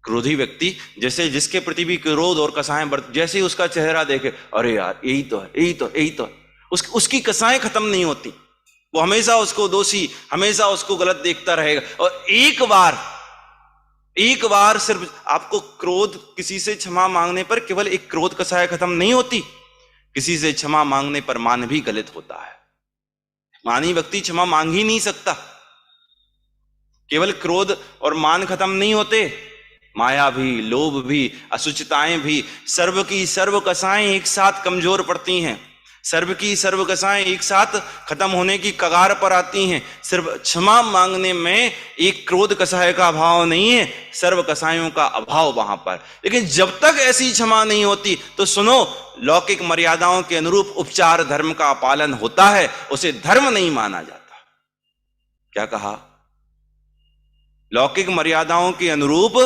क्रोधी व्यक्ति जैसे जिसके प्रति भी क्रोध और कसाएं जैसे ही उसका चेहरा देखे, अरे यार यही तो है, यही तो, यही तो है, उसकी कसाएं खत्म नहीं होती। वो हमेशा उसको दोषी, हमेशा उसको गलत देखता रहेगा। और एक बार सिर्फ आपको क्रोध, किसी से क्षमा मांगने पर केवल एक क्रोध कसाय खत्म नहीं होती, किसी से क्षमा मांगने पर मान भी गलित होता है। मानी व्यक्ति क्षमा मांग ही नहीं सकता। केवल क्रोध और मान खत्म नहीं होते, माया भी, लोभ भी, असुचिताएं भी, सर्व की सर्व कसाएं एक साथ कमजोर पड़ती हैं, सर्व की सर्व कसाएं एक साथ खत्म होने की कगार पर आती हैं। सिर्फ क्षमा मांगने में एक क्रोध कसाय का अभाव नहीं है, सर्व कसायों का अभाव वहां पर। लेकिन जब तक ऐसी क्षमा नहीं होती तो सुनो, लौकिक मर्यादाओं के अनुरूप उपचार धर्म का पालन होता है, उसे धर्म नहीं माना जाता। क्या कहा? लौकिक मर्यादाओं के अनुरूप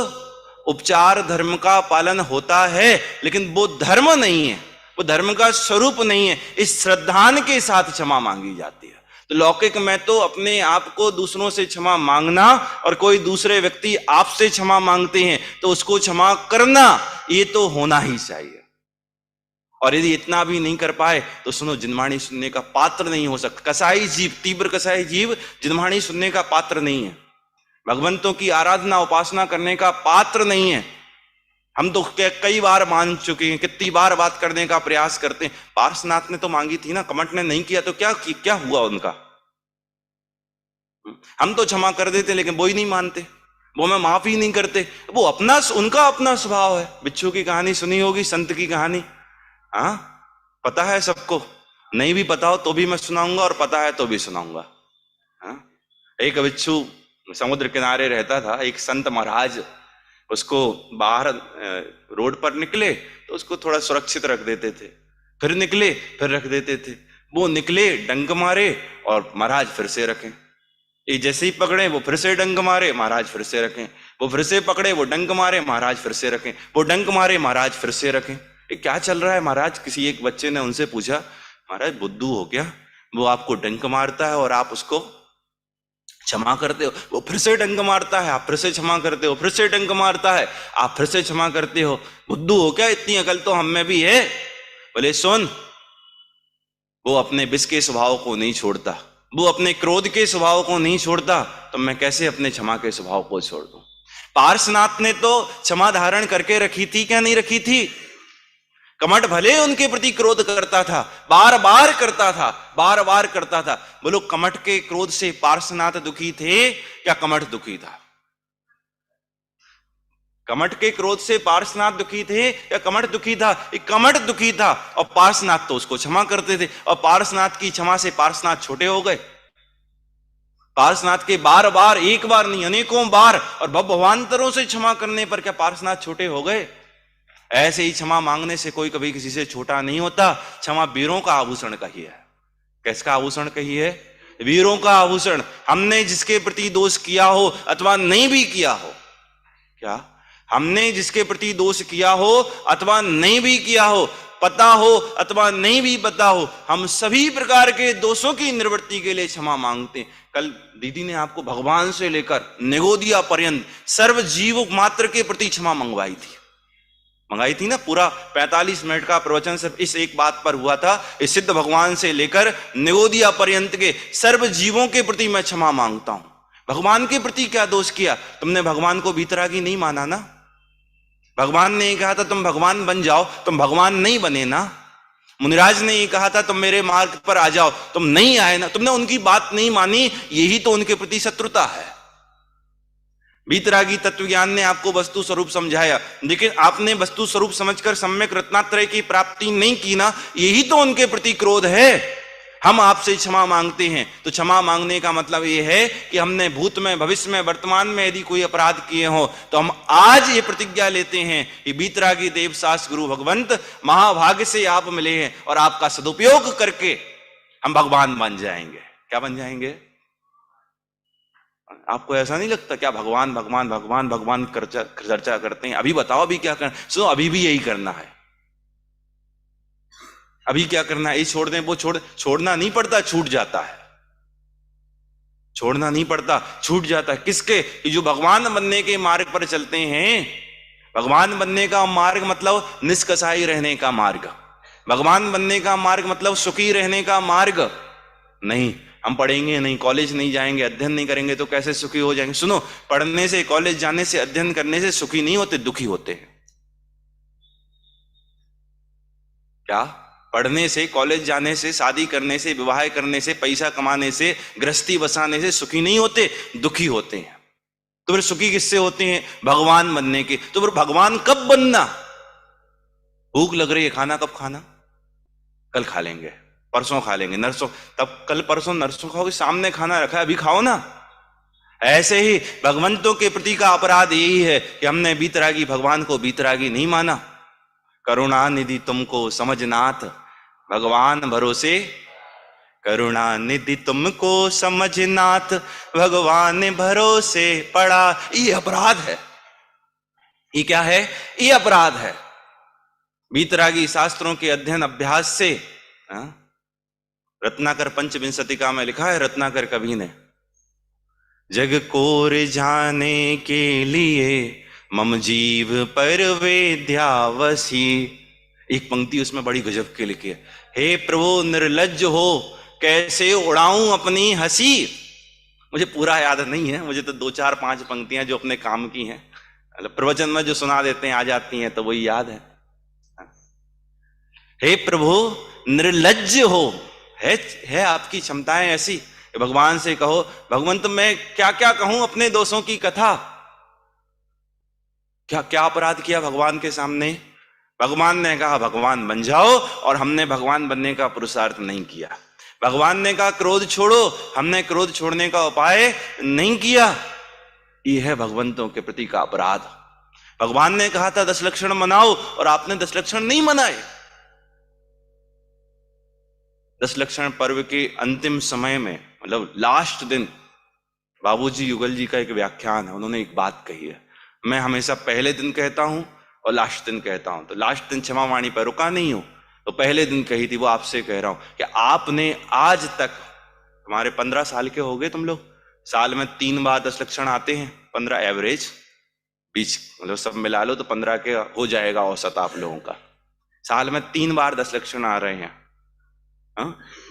उपचार धर्म का पालन होता है, लेकिन वो धर्म नहीं है, वो धर्म का स्वरूप नहीं है। इस श्रद्धान के साथ क्षमा मांगी जाती है। तो लौकिक में तो अपने आप को दूसरों से क्षमा मांगना, और कोई दूसरे व्यक्ति आपसे क्षमा मांगते हैं तो उसको क्षमा करना, ये तो होना ही चाहिए। और यदि इतना भी नहीं कर पाए तो सुनो, जिनवाणी सुनने का पात्र नहीं हो सकता। कसाई जीव, तीव्र कसाई जीव जिनवाणी सुनने का पात्र नहीं है, भगवंतों की आराधना उपासना करने का पात्र नहीं है। हम तो कई बार मान चुके हैं, कितनी बार बात करने का प्रयास करते हैं। पार्श्वनाथ ने तो मांगी थी ना, कमठ ने नहीं किया तो क्या हुआ उनका? हम तो क्षमा कर देते, लेकिन वो ही नहीं मानते, वो मैं माफ ही नहीं करते। वो अपना, उनका अपना स्वभाव है। बिच्छू की कहानी सुनी होगी, संत की कहानी, हाँ पता है सबको, नहीं भी पता हो तो भी मैं सुनाऊंगा, और पता है तो भी सुनाऊंगा। हाँ, एक बिच्छू समुद्र किनारे रहता था। एक संत महाराज उसको बाहर रोड पर निकले तो उसको थोड़ा सुरक्षित रख देते थे, फिर निकले फिर रख देते थे। वो निकले, डंक मारे, और महाराज फिर से रखें। ये जैसे ही पकड़े वो फिर से डंक मारे, महाराज फिर से रखें। वो फिर से पकड़े, वो डंक मारे, महाराज फिर से रखें। वो डंक मारे, महाराज फिर से रखें। ये क्या चल रहा है महाराज? किसी एक बच्चे ने उनसे पूछा, महाराज बुद्धू हो क्या? वो आपको डंक मारता है और आप उसको क्षमा करते हो, वो फिर से डंक मारता है, आप फिर से क्षमा करते हो, फिर से डंक मारता है, आप फिर से क्षमा करते हो। बुद्धू हो क्या? इतनी अकल तो हम में भी है। बोले सुन, वो अपने विष के स्वभाव को नहीं छोड़ता, वो अपने क्रोध के स्वभाव को नहीं छोड़ता, तो मैं कैसे अपने क्षमा के स्वभाव को छोड़ दूं? पार्श्वनाथ ने तो क्षमा धारण करके रखी थी, क्या नहीं रखी थी? कमठ भले उनके प्रति क्रोध करता था, बार बार करता था, बार बार करता था। बोलो, कमठ के क्रोध से पार्श्वनाथ दुखी थे या कमठ दुखी था? कमठ के क्रोध से पार्श्वनाथ दुखी थे या कमठ दुखी था? कमठ दुखी था, और पार्श्वनाथ तो उसको क्षमा करते थे। और पार्श्वनाथ की क्षमा से पार्श्वनाथ छोटे हो गए। पार्श्वनाथ के बार बार, एक बार नहीं अनेकों बार और भवांतरों से क्षमा करने पर क्या पार्श्वनाथ छोटे हो गए? ऐसे ही क्षमा मांगने से कोई कभी किसी से छोटा नहीं होता। क्षमा वीरों का आभूषण कही है। किसका आभूषण कही है? वीरों का आभूषण। हमने जिसके प्रति दोष किया हो अथवा नहीं भी किया हो, क्या हमने जिसके प्रति दोष किया हो अथवा नहीं भी किया हो, पता हो अथवा नहीं भी पता हो, हम सभी प्रकार के दोषों की निवृत्ति के लिए क्षमा मांगते हैं। कल दीदी ने आपको भगवान से लेकर निगोदिया पर्यंत सर्व जीव मात्र के प्रति क्षमा मंगवाई थी ना। पूरा 45 मिनट का प्रवचन सिर्फ इस एक बात पर हुआ था। इस सिद्ध भगवान से लेकर निगोदिया पर्यंत के सर्व जीवों के प्रति मैं क्षमा मांगता हूं। भगवान के प्रति क्या दोष किया? तुमने भगवान को भीतरागी नहीं माना ना। भगवान ने ये कहा था तुम भगवान बन जाओ, तुम भगवान नहीं बने ना। मुनिराज ने ये कहा था तुम मेरे मार्ग पर आ जाओ, तुम नहीं आए ना। तुमने उनकी बात नहीं मानी, यही तो उनके प्रति शत्रुता है। बीतरागी तत्व ज्ञान ने आपको वस्तु स्वरूप समझाया, लेकिन आपने वस्तु स्वरूप समझकर सम्यक रत्नात्रय की प्राप्ति नहीं की ना, यही तो उनके प्रति क्रोध है। हम आपसे क्षमा मांगते हैं तो क्षमा मांगने का मतलब यह है कि हमने भूत में, भविष्य में, वर्तमान में यदि कोई अपराध किए हो तो हम आज ये प्रतिज्ञा लेते हैं कि बीतरागी देव सास गुरु भगवंत महाभाग्य से आप मिले हैं और आपका सदुपयोग करके हम भगवान बन जाएंगे। क्या बन जाएंगे? आपको ऐसा नहीं लगता? क्या भगवान भगवान भगवान भगवान चर्चा करते हैं? अभी बताओ, अभी क्या करना? सुनो, अभी भी यही करना है। अभी क्या करना है? ये छोड़ दें, वो छोड़ना नहीं पड़ता, छूट जाता है। छोड़ना नहीं पड़ता, छूट जाता है। किसके? जो भगवान बनने के मार्ग पर चलते हैं। भगवान बनने का मार्ग मतलब निष्कसाई रहने का मार्ग। भगवान बनने का मार्ग मतलब सुखी रहने का मार्ग नहीं। हम पढ़ेंगे नहीं, कॉलेज नहीं जाएंगे, अध्ययन नहीं करेंगे तो कैसे सुखी हो जाएंगे? सुनो, पढ़ने से, कॉलेज जाने से, अध्ययन करने से सुखी नहीं होते, दुखी होते हैं। क्या? पढ़ने से, कॉलेज जाने से, शादी करने से, विवाह करने से, पैसा कमाने से, गृहस्थी बसाने से सुखी नहीं होते, दुखी होते हैं। तो फिर सुखी किससे होते हैं? भगवान बनने के। तो फिर भगवान कब बनना? भूख लग रही है, खाना कब खाना? कल खा लेंगे, परसों खा लेंगे, नरसों, तब कल परसों नरसों खाओगे, सामने खाना रखा है, अभी खाओ ना। ऐसे ही भगवंतों के प्रति का अपराध यही है कि हमने बीतरागी भगवान को बीतरागी नहीं माना। करुणा निधि तुमको समझनाथ, भगवान भरोसे करुणा निधि तुमको समझनाथ, भगवान भरोसे पड़ा। ये अपराध है। ये क्या है? ये अपराध है। बीतरागी शास्त्रों के अध्ययन अभ्यास से, रत्नाकर पंचविंशतिका में लिखा है, रत्नाकर कवि ने, जग कोर जाने के लिए मम जीव पर वेद्यावसी। एक पंक्ति उसमें बड़ी गजब के लिखी है, हे प्रभु निर्लज्ज हो कैसे उड़ाऊं अपनी हंसी। मुझे पूरा याद नहीं है, मुझे तो 2-4-5 पंक्तियां जो अपने काम की हैं, प्रवचन में जो सुना देते हैं आ जाती हैं, तो वही याद है। हे प्रभु निर्लज्ज हो, है आपकी क्षमताएं ऐसी। भगवान से कहो, भगवंत मैं क्या क्या कहूं अपने दोषों की कथा। क्या क्या अपराध किया भगवान के सामने? भगवान ने कहा भगवान बन जाओ, और हमने भगवान बनने का पुरुषार्थ नहीं किया। भगवान ने कहा क्रोध छोड़ो, हमने क्रोध छोड़ने का उपाय नहीं किया। यह है भगवंतों के प्रति का अपराध। भगवान ने कहा था 10 लक्षण मनाओ, और आपने 10 लक्षण नहीं मनाए। 10 लक्षण पर्व के अंतिम समय में, मतलब लास्ट दिन, बाबूजी युगल जी का एक व्याख्यान है, उन्होंने एक बात कही है। मैं हमेशा पहले दिन कहता हूं और लास्ट दिन कहता हूं, तो लास्ट दिन क्षमा वाणी पर रुका नहीं हूं, तो पहले दिन कही थी, वो आपसे कह रहा हूं कि आपने आज तक, हमारे 15 साल के हो गए तुम लोग, साल में 3 बार 10 लक्षण आते हैं, 15 एवरेज, बीच मतलब सब मिला लो तो 15 के हो जाएगा औसत आप लोगों का। साल में 3 बार 10 लक्षण आ रहे हैं।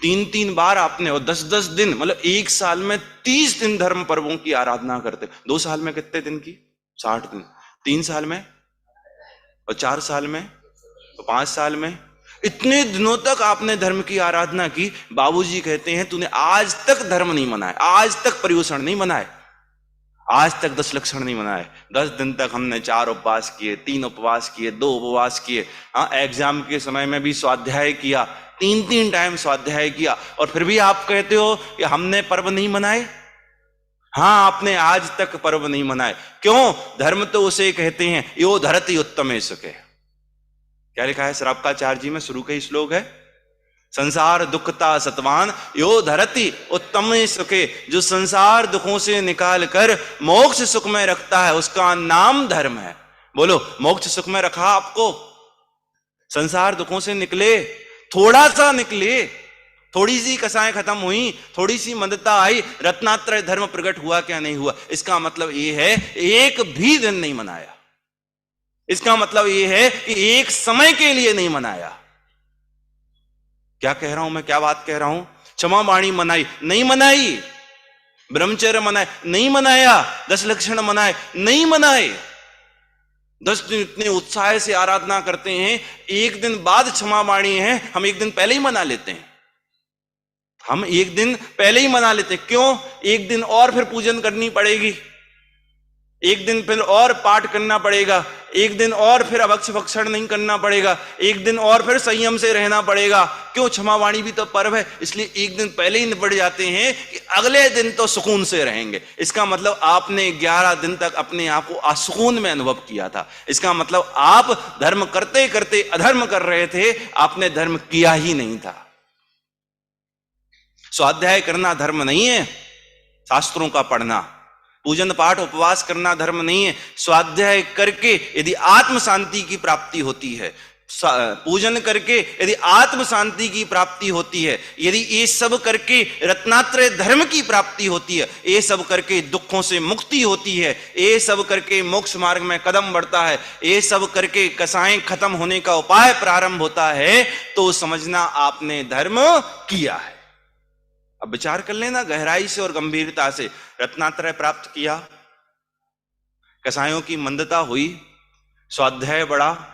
3-3 बार आपने, और 10-10 दिन, मतलब एक साल में 30 दिन धर्म पर्वों की आराधना करते। 2 साल में कितने दिन की? 60 दिन। 3 साल में, और 4 साल में, तो 5 साल में, इतने दिनों तक आपने धर्म की आराधना की। बाबूजी कहते हैं तूने आज तक धर्म नहीं मनाया, आज तक पर्युषण नहीं मनाए, आज तक 10 लक्षण नहीं मनाए। 10 दिन तक हमने 4 उपवास किए, 3 उपवास किए, 2 उपवास किए। हाँ, एग्जाम के समय में भी स्वाध्याय किया, 3-3 टाइम स्वाध्याय किया, और फिर भी आप कहते हो कि हमने पर्व नहीं मनाए। हाँ, आपने आज तक पर्व नहीं मनाए। क्यों? धर्म तो उसे कहते हैं यो धरती उत्तमे सुखे। क्या लिखा है श्रावकाचार्य जी में? शुरू का ही श्लोक है, संसार दुखता सतवान यो धरती उत्तम सुखे। जो संसार दुखों से निकाल कर मोक्ष सुख में रखता है, उसका नाम धर्म है। बोलो, मोक्ष सुख में रखा आपको? संसार दुखों से निकले, थोड़ा सा निकले, थोड़ी सी कसाएं खत्म हुई, थोड़ी सी मंदता आई, रत्नात्रय धर्म प्रकट हुआ क्या नहीं हुआ? इसका मतलब यह है एक भी दिन नहीं मनाया। इसका मतलब यह है कि एक समय के लिए नहीं मनाया। क्या कह रहा हूं मैं? क्या बात कह रहा हूं? क्षमा वाणी मनाई, नहीं मनाई। ब्रह्मचर्य मनाए, नहीं मनाया। 10 लक्षण मनाए, नहीं मनाए। 10 दिन इतने उत्साह से आराधना करते हैं, एक दिन बाद क्षमा वाणी है, हम एक दिन पहले ही मना लेते हैं। हम एक दिन पहले ही मना लेते हैं। क्यों? एक दिन और फिर पूजन करनी पड़ेगी, एक दिन फिर और पाठ करना पड़ेगा, एक दिन और फिर अभक्ष भक्षण नहीं करना पड़ेगा, एक दिन और फिर संयम से रहना पड़ेगा। क्यों? क्षमा वाणी भी तो पर्व है, इसलिए एक दिन पहले ही निपट जाते हैं कि अगले दिन तो सुकून से रहेंगे। इसका मतलब आपने 11 दिन तक अपने आप को असुकून में अनुभव किया था। इसका मतलब आप धर्म करते करते अधर्म कर रहे थे, आपने धर्म किया ही नहीं था। स्वाध्याय करना धर्म नहीं है, शास्त्रों का पढ़ना। पूजन पाठ उपवास करना धर्म नहीं है। स्वाध्याय करके यदि आत्म शांति की प्राप्ति होती है, पूजन करके यदि आत्म शांति की प्राप्ति होती है, यदि ये सब करके रत्नात्रय धर्म की प्राप्ति होती है, ये सब करके दुखों से मुक्ति होती है, ये सब करके मोक्ष मार्ग में कदम बढ़ता है, ये सब करके कसाएं खत्म होने का उपाय प्रारंभ होता है, तो समझना आपने धर्म किया है। अब विचार कर लेना गहराई से और गंभीरता से। रत्नात्रय प्राप्त किया, कसायों की मंदता हुई, स्वाध्याय बढ़ा,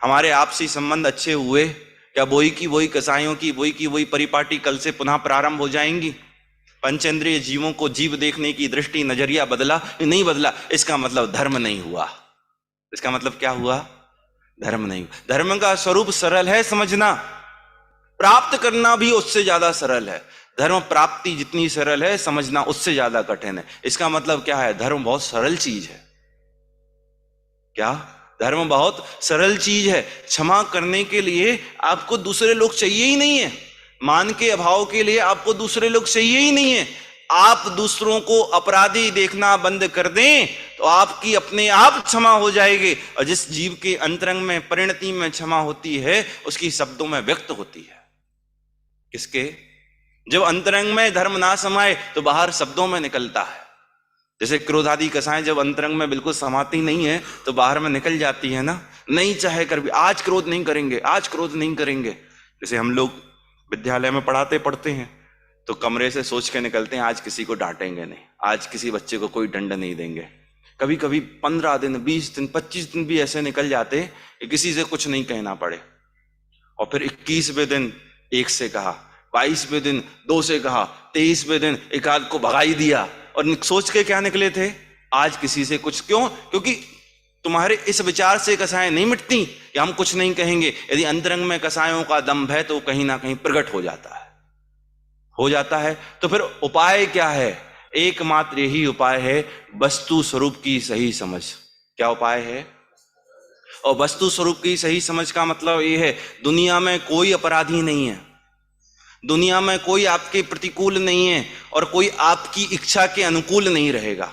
हमारे आपसी संबंध अच्छे हुए, क्या बोई की वही कसायों की वही की वही परिपाटी कल से पुनः प्रारंभ हो जाएंगी? पंचेंद्रिय जीवों को जीव देखने की दृष्टि नजरिया बदला? नहीं बदला, इसका मतलब धर्म नहीं हुआ। इसका मतलब क्या हुआ? धर्म नहीं हुआ। धर्म का स्वरूप सरल है समझना, प्राप्त करना भी उससे ज्यादा सरल है। धर्म प्राप्ति जितनी सरल है, समझना उससे ज्यादा कठिन है। इसका मतलब क्या है? धर्म बहुत सरल चीज है। क्या? धर्म बहुत सरल चीज है। क्षमा करने के लिए आपको दूसरे लोग चाहिए ही नहीं है, मान के अभाव के लिए आपको दूसरे लोग चाहिए ही नहीं है। आप दूसरों को अपराधी देखना बंद कर दें तो आपकी अपने आप क्षमा हो जाएगी। और जिस जीव के अंतरंग में परिणति में क्षमा होती है, उसकी शब्दों में व्यक्त होती है। किसके? जब अंतरंग में धर्म ना समाये तो बाहर शब्दों में निकलता है। जैसे क्रोध आदि कसाएं जब अंतरंग में बिल्कुल समाती नहीं है तो बाहर में निकल जाती है ना, नहीं चाहे कर भी, आज क्रोध नहीं करेंगे, आज क्रोध नहीं करेंगे। जैसे हम लोग विद्यालय में पढ़ते हैं तो कमरे से सोच के निकलते हैं आज किसी को डांटेंगे नहीं, आज किसी बच्चे को कोई दंड नहीं देंगे। कभी कभी 15 दिन, 20 दिन, 25 दिन भी ऐसे निकल जाते कि किसी से कुछ नहीं कहना पड़े। और फिर 21वें दिन एक से कहा, 22वें दिन 2 से कहा, 23वें दिन एक आध को भगाई दिया। और सोच के क्या निकले थे? आज किसी से कुछ। क्यों? क्योंकि तुम्हारे इस विचार से कसाएं नहीं मिटती कि हम कुछ नहीं कहेंगे। यदि अंतरंग में कसायों का दम्भ है तो कहीं ना कहीं प्रकट हो जाता है। तो फिर उपाय क्या है? एकमात्र यही उपाय है, वस्तु स्वरूप की सही समझ। क्या उपाय है? और वस्तु स्वरूप की सही समझ का मतलब यह है, दुनिया में कोई अपराधी नहीं है, दुनिया में कोई आपके प्रतिकूल नहीं है और कोई आपकी इच्छा के अनुकूल नहीं रहेगा।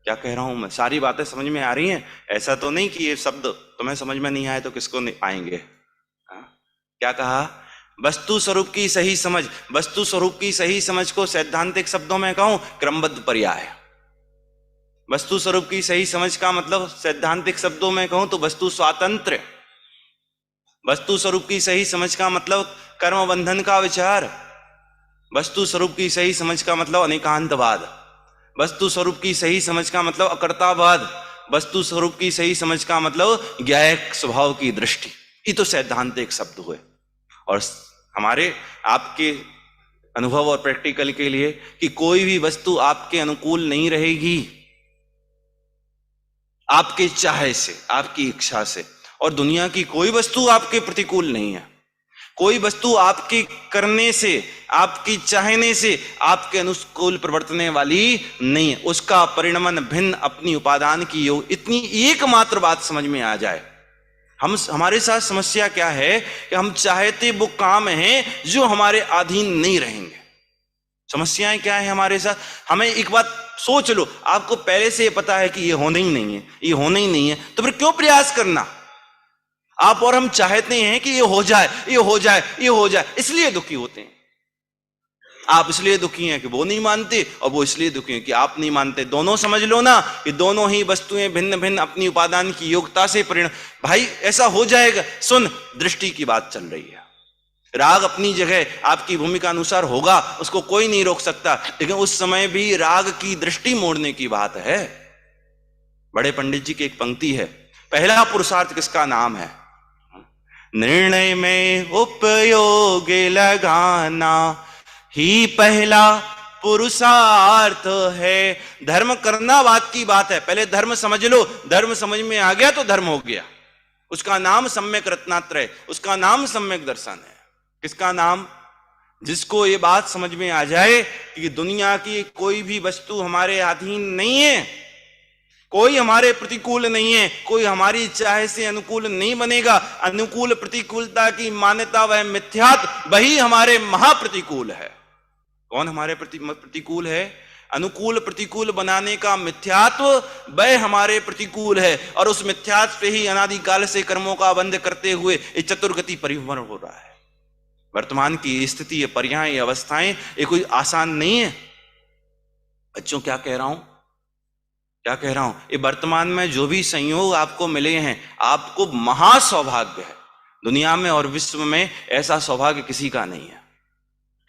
क्या कह रहा हूं मैं? सारी बातें समझ में आ रही हैं? ऐसा तो नहीं कि ये शब्द तुम्हें समझ में नहीं आए तो किसको नहीं आएंगे? क्या कहा? वस्तु स्वरूप की सही समझ। वस्तु स्वरूप की सही समझ को सैद्धांतिक शब्दों में कहूं, क्रमबद्ध पर्याय। वस्तु स्वरूप की सही समझ का मतलब सैद्धांतिक शब्दों में कहूं तो वस्तु स्वातंत्र्य। वस्तु स्वरूप की सही समझ का मतलब कर्म बंधन का विचार। वस्तु स्वरूप की सही समझ का मतलब अनेकांतवाद। वस्तु स्वरूप की सही समझ का मतलब अकर्तावाद। वस्तु स्वरूप की सही समझ का मतलब ज्ञायक स्वभाव की दृष्टि। ये तो सैद्धांतिक शब्द हुए। और हमारे आपके अनुभव और प्रैक्टिकल के लिए कि कोई भी वस्तु आपके अनुकूल नहीं रहेगी, आपके चाहे से, आपकी इच्छा से। और दुनिया की कोई वस्तु आपके प्रतिकूल नहीं है। कोई वस्तु आपके करने से, आपकी चाहने से आपके अनुकूल प्रवर्तने वाली नहीं है। उसका परिणमन भिन्न अपनी उपादान की योग। इतनी एकमात्र बात समझ में आ जाए। हमारे साथ समस्या क्या है कि हम चाहते वो काम हैं जो हमारे अधीन नहीं रहेंगे। समस्याएं क्या है हमारे साथ? हमें एक बात सोच लो, आपको पहले से पता है कि ये होना ही नहीं है, ये होना ही नहीं है, तो फिर क्यों प्रयास करना? आप और हम चाहते हैं कि ये हो जाए, ये हो जाए, ये हो जाए, इसलिए दुखी होते हैं। आप इसलिए दुखी हैं कि वो नहीं मानते, और वो इसलिए दुखी हैं कि आप नहीं मानते। दोनों समझ लो ना कि दोनों ही वस्तुएं भिन्न भिन्न अपनी उपादान की योग्यता से परिणाम। भाई ऐसा हो जाएगा। सुन, दृष्टि की बात चल रही है। राग अपनी जगह आपकी भूमिका अनुसार होगा, उसको कोई नहीं रोक सकता, लेकिन उस समय भी राग की दृष्टि मोड़ने की बात है। बड़े पंडित जी की एक पंक्ति है, पहला पुरुषार्थ किसका नाम है? निर्णय में उपयोग लगाना ही पहला पुरुषार्थ है। धर्म करना बात की बात है, पहले धर्म समझ लो। धर्म समझ में आ गया तो धर्म हो गया। उसका नाम सम्यक रत्नात्रय, उसका नाम सम्यक दर्शन है। किसका नाम? जिसको ये बात समझ में आ जाए कि दुनिया की कोई भी वस्तु हमारे अधीन नहीं है, कोई हमारे प्रतिकूल नहीं है, कोई हमारी चाह से अनुकूल नहीं बनेगा। अनुकूल प्रतिकूलता की मान्यता वह मिथ्यात्व, वही हमारे महाप्रतिकूल है। कौन हमारे प्रतिकूल है? अनुकूल प्रतिकूल बनाने का मिथ्यात्व वह हमारे प्रतिकूल है, और उस मिथ्यात्व पे ही अनादिकाल से कर्मों का बंध करते हुए ये चतुर्गति परिभ्रमण हो रहा है। वर्तमान की स्थिति, ये पर्याय, ये अवस्थाएं, ये कोई आसान नहीं है। बच्चों क्या कह रहा हूं, क्या कह रहा हूं, ये वर्तमान में जो भी संयोग आपको मिले हैं, आपको महासौभाग्य है। दुनिया में और विश्व में ऐसा सौभाग्य किसी का नहीं है,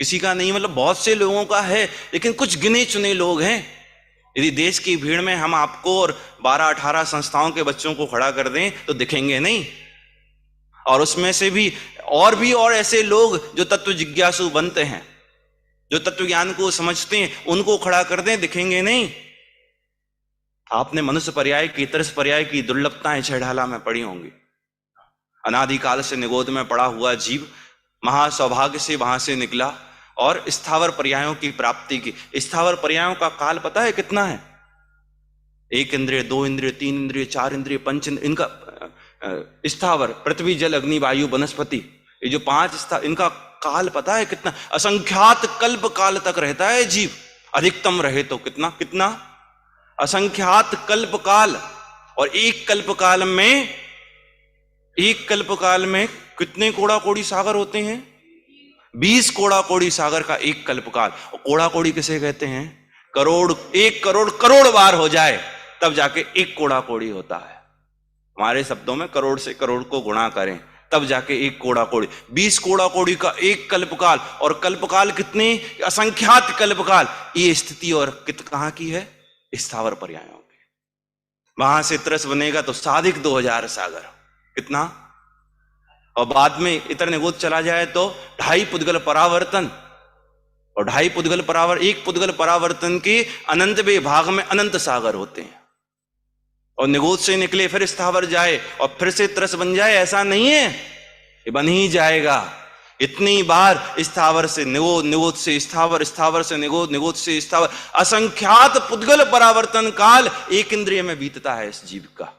किसी का नहीं, मतलब बहुत से लोगों का है, लेकिन कुछ गिने चुने लोग हैं। यदि देश की भीड़ में हम आपको और 12-18 संस्थाओं के बच्चों को खड़ा कर दें तो दिखेंगे नहीं, और उसमें से भी और ऐसे लोग जो तत्व जिज्ञासु बनते हैं, जो तत्व ज्ञान को समझते हैं, उनको खड़ा कर दें, दिखेंगे नहीं। आपने मनुष्य पर्याय की, तरस पर्याय की दुर्लभताएं छेड़ाला में पड़ी होंगी। अनादिकाल से निगोद में पड़ा हुआ जीव महासौभाग्य से वहां से निकला और स्थावर पर्यायों की प्राप्ति की। स्थावर पर्यायों का काल पता है कितना है? 1 इंद्रिय, 2 इंद्रिय, 3 इंद्रिय, 4 इंद्रिय, 5 इंद्रिय, इनका स्थावर, पृथ्वी जल अग्नि वायु वनस्पति, ये जो 5 इनका काल पता है कितना? असंख्यात कल्प काल तक रहता है जीव, अधिकतम रहे तो कितना कितना, असंख्यात कल्प काल। और एक कल्प काल में कितने कोड़ा कोड़ी सागर होते हैं? 20 कोड़ा कोड़ी सागर का एक कल्पकाल। और कोड़ा कोड़ी किसे कहते हैं? करोड़, 1 करोड़ करोड़ बार हो जाए तब जाके एक कोड़ा कोड़ी होता है। हमारे शब्दों में करोड़ से करोड़ को गुणा करें तब जाके एक कोड़ा कोड़ी। 20 कोड़ा कोड़ी का एक कल्पकाल, और कल्पकाल कितने? असंख्यात कल्पकाल। ये स्थिति और कहां की है? स्थावर पर्यायों की। वहां से तरस बनेगा तो साधिक 2000 सागर, कितना? और बाद में इतर निगोद चला जाए तो 2.5 पुद्गल परावर्तन, और 2.5 पुद्गल परावर्तन, 1 पुद्गल परावर्तन के अनंत भाग में अनंत सागर होते हैं। और निगोद से निकले फिर स्थावर जाए और फिर से तरस बन जाए, ऐसा नहीं है, ये बन ही जाएगा। इतनी बार स्थावर से निगोद, निगोद से स्थावर, स्थावर से निगोद, निगोद से स्थावर, असंख्यात पुद्गल परावर्तन काल एक इंद्रिय में बीतता है इस जीव का।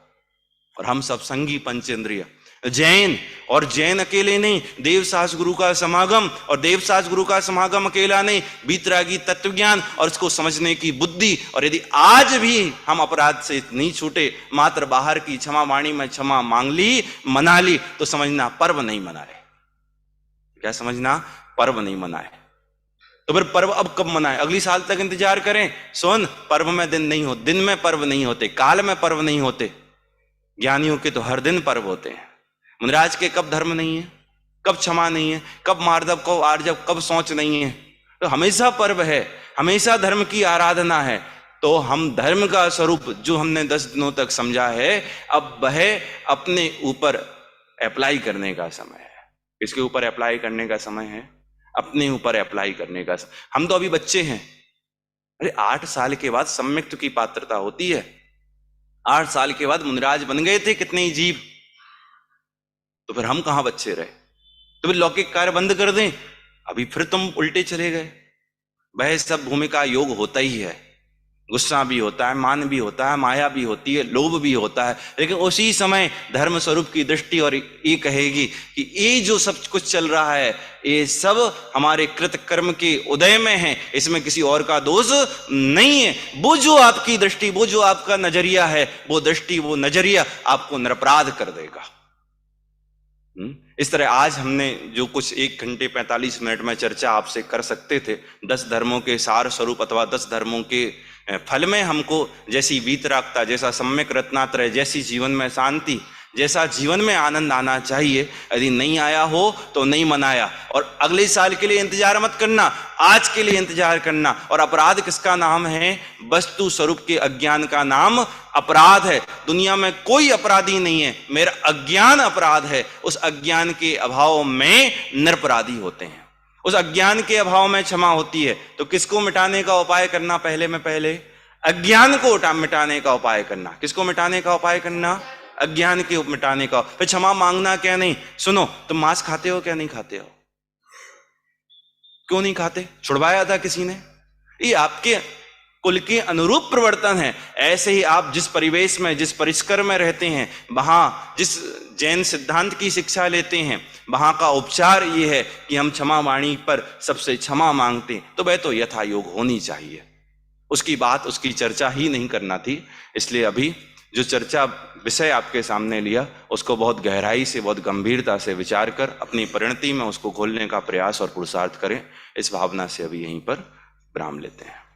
और हम सब संगी पंचेंद्रिय जैन, और जैन अकेले नहीं, देवसास गुरु का समागम, और देवसास गुरु का समागम अकेला नहीं, बीतरागी तत्व ज्ञान और इसको समझने की बुद्धि। और यदि आज भी हम अपराध से नहीं छूटे, मात्र बाहर की क्षमा वाणी में क्षमा मांग ली, मना ली, तो समझना पर्व नहीं मनाए। क्या समझना? पर्व नहीं मनाए। तो फिर पर्व अब कब मनाए? अगली साल तक इंतजार करें? सुन, पर्व में दिन नहीं होते, दिन में पर्व नहीं होते, काल में पर्व नहीं होते। ज्ञानियों के तो हर दिन पर्व होते हैं। मुनिराज के कब धर्म नहीं है, कब क्षमा नहीं है, कब मार्दव, कब आर्जव, कब सोच नहीं है? तो हमेशा पर्व है, हमेशा धर्म की आराधना है। तो हम धर्म का स्वरूप जो हमने 10 दिनों तक समझा है, अब वह अपने ऊपर अप्लाई करने का समय है। किसके ऊपर अप्लाई करने का समय है? अपने ऊपर अप्लाई करने का समय। हम तो अभी बच्चे हैं। अरे 8 साल के बाद सम्यक्त की पात्रता होती है। 8 साल के बाद मुनिराज बन गए थे कितने ही जीव, तो फिर हम कहां बच्चे रहे? तो फिर लौकिक कार्य बंद कर दें, अभी फिर तुम उल्टे चले गए। वह सब भूमिका योग होता ही है, गुस्सा भी होता है, मान भी होता है, माया भी होती है, लोभ भी होता है, लेकिन उसी समय धर्म स्वरूप की दृष्टि और ये कहेगी कि ये जो सब कुछ चल रहा है, ये सब हमारे कृत कर्म के उदय में है, इसमें किसी और का दोष नहीं है। वो जो आपकी दृष्टि, वो जो आपका नजरिया है, वो दृष्टि, वो नजरिया आपको निरपराध कर देगा। इस तरह आज हमने जो कुछ 1 घंटे 45 मिनट में चर्चा आपसे कर सकते थे, 10 धर्मों के सार स्वरूप अथवा 10 धर्मों के फल में हमको जैसी वीतरागता, जैसा सम्यक रत्नात्रय, जैसी जीवन में शांति, जैसा जीवन में आनंद आना चाहिए, यदि नहीं आया हो तो नहीं मनाया। और अगले साल के लिए इंतजार मत करना, आज के लिए इंतजार करना। और अपराध किसका नाम है? वस्तु स्वरूप के अज्ञान का नाम अपराध है। दुनिया में कोई अपराधी नहीं है, मेरा अज्ञान अपराध है। उस अज्ञान के अभाव में निरपराधी होते हैं, उस अज्ञान के अभाव में क्षमा होती है। तो किसको मिटाने का उपाय करना? पहले में पहले अज्ञान को मिटाने का उपाय करना। किसको मिटाने का उपाय करना? अज्ञान के मिटाने का। फिर क्षमा मांगना क्या नहीं? सुनो, तुम मांस खाते हो क्या नहीं खाते हो? क्यों नहीं खाते? छुड़वाया था किसी ने? ये आपके कुल के अनुरूप प्रवर्तन है। ऐसे ही आप जिस परिवेश में, जिस परिष्कर में रहते हैं, वहां जिस जैन सिद्धांत की शिक्षा लेते हैं, वहां का उपचार ये है कि हम क्षमा वाणी पर सबसे क्षमा मांगते हैं। तो वह तो यथा योग होनी चाहिए, उसकी बात, उसकी चर्चा ही नहीं करना थी। इसलिए अभी जो चर्चा विषय आपके सामने लिया, उसको बहुत गहराई से, बहुत गंभीरता से विचार कर अपनी परिणति में उसको खोलने का प्रयास और पुरुषार्थ करें। इस भावना से अभी यहीं पर विराम लेते हैं।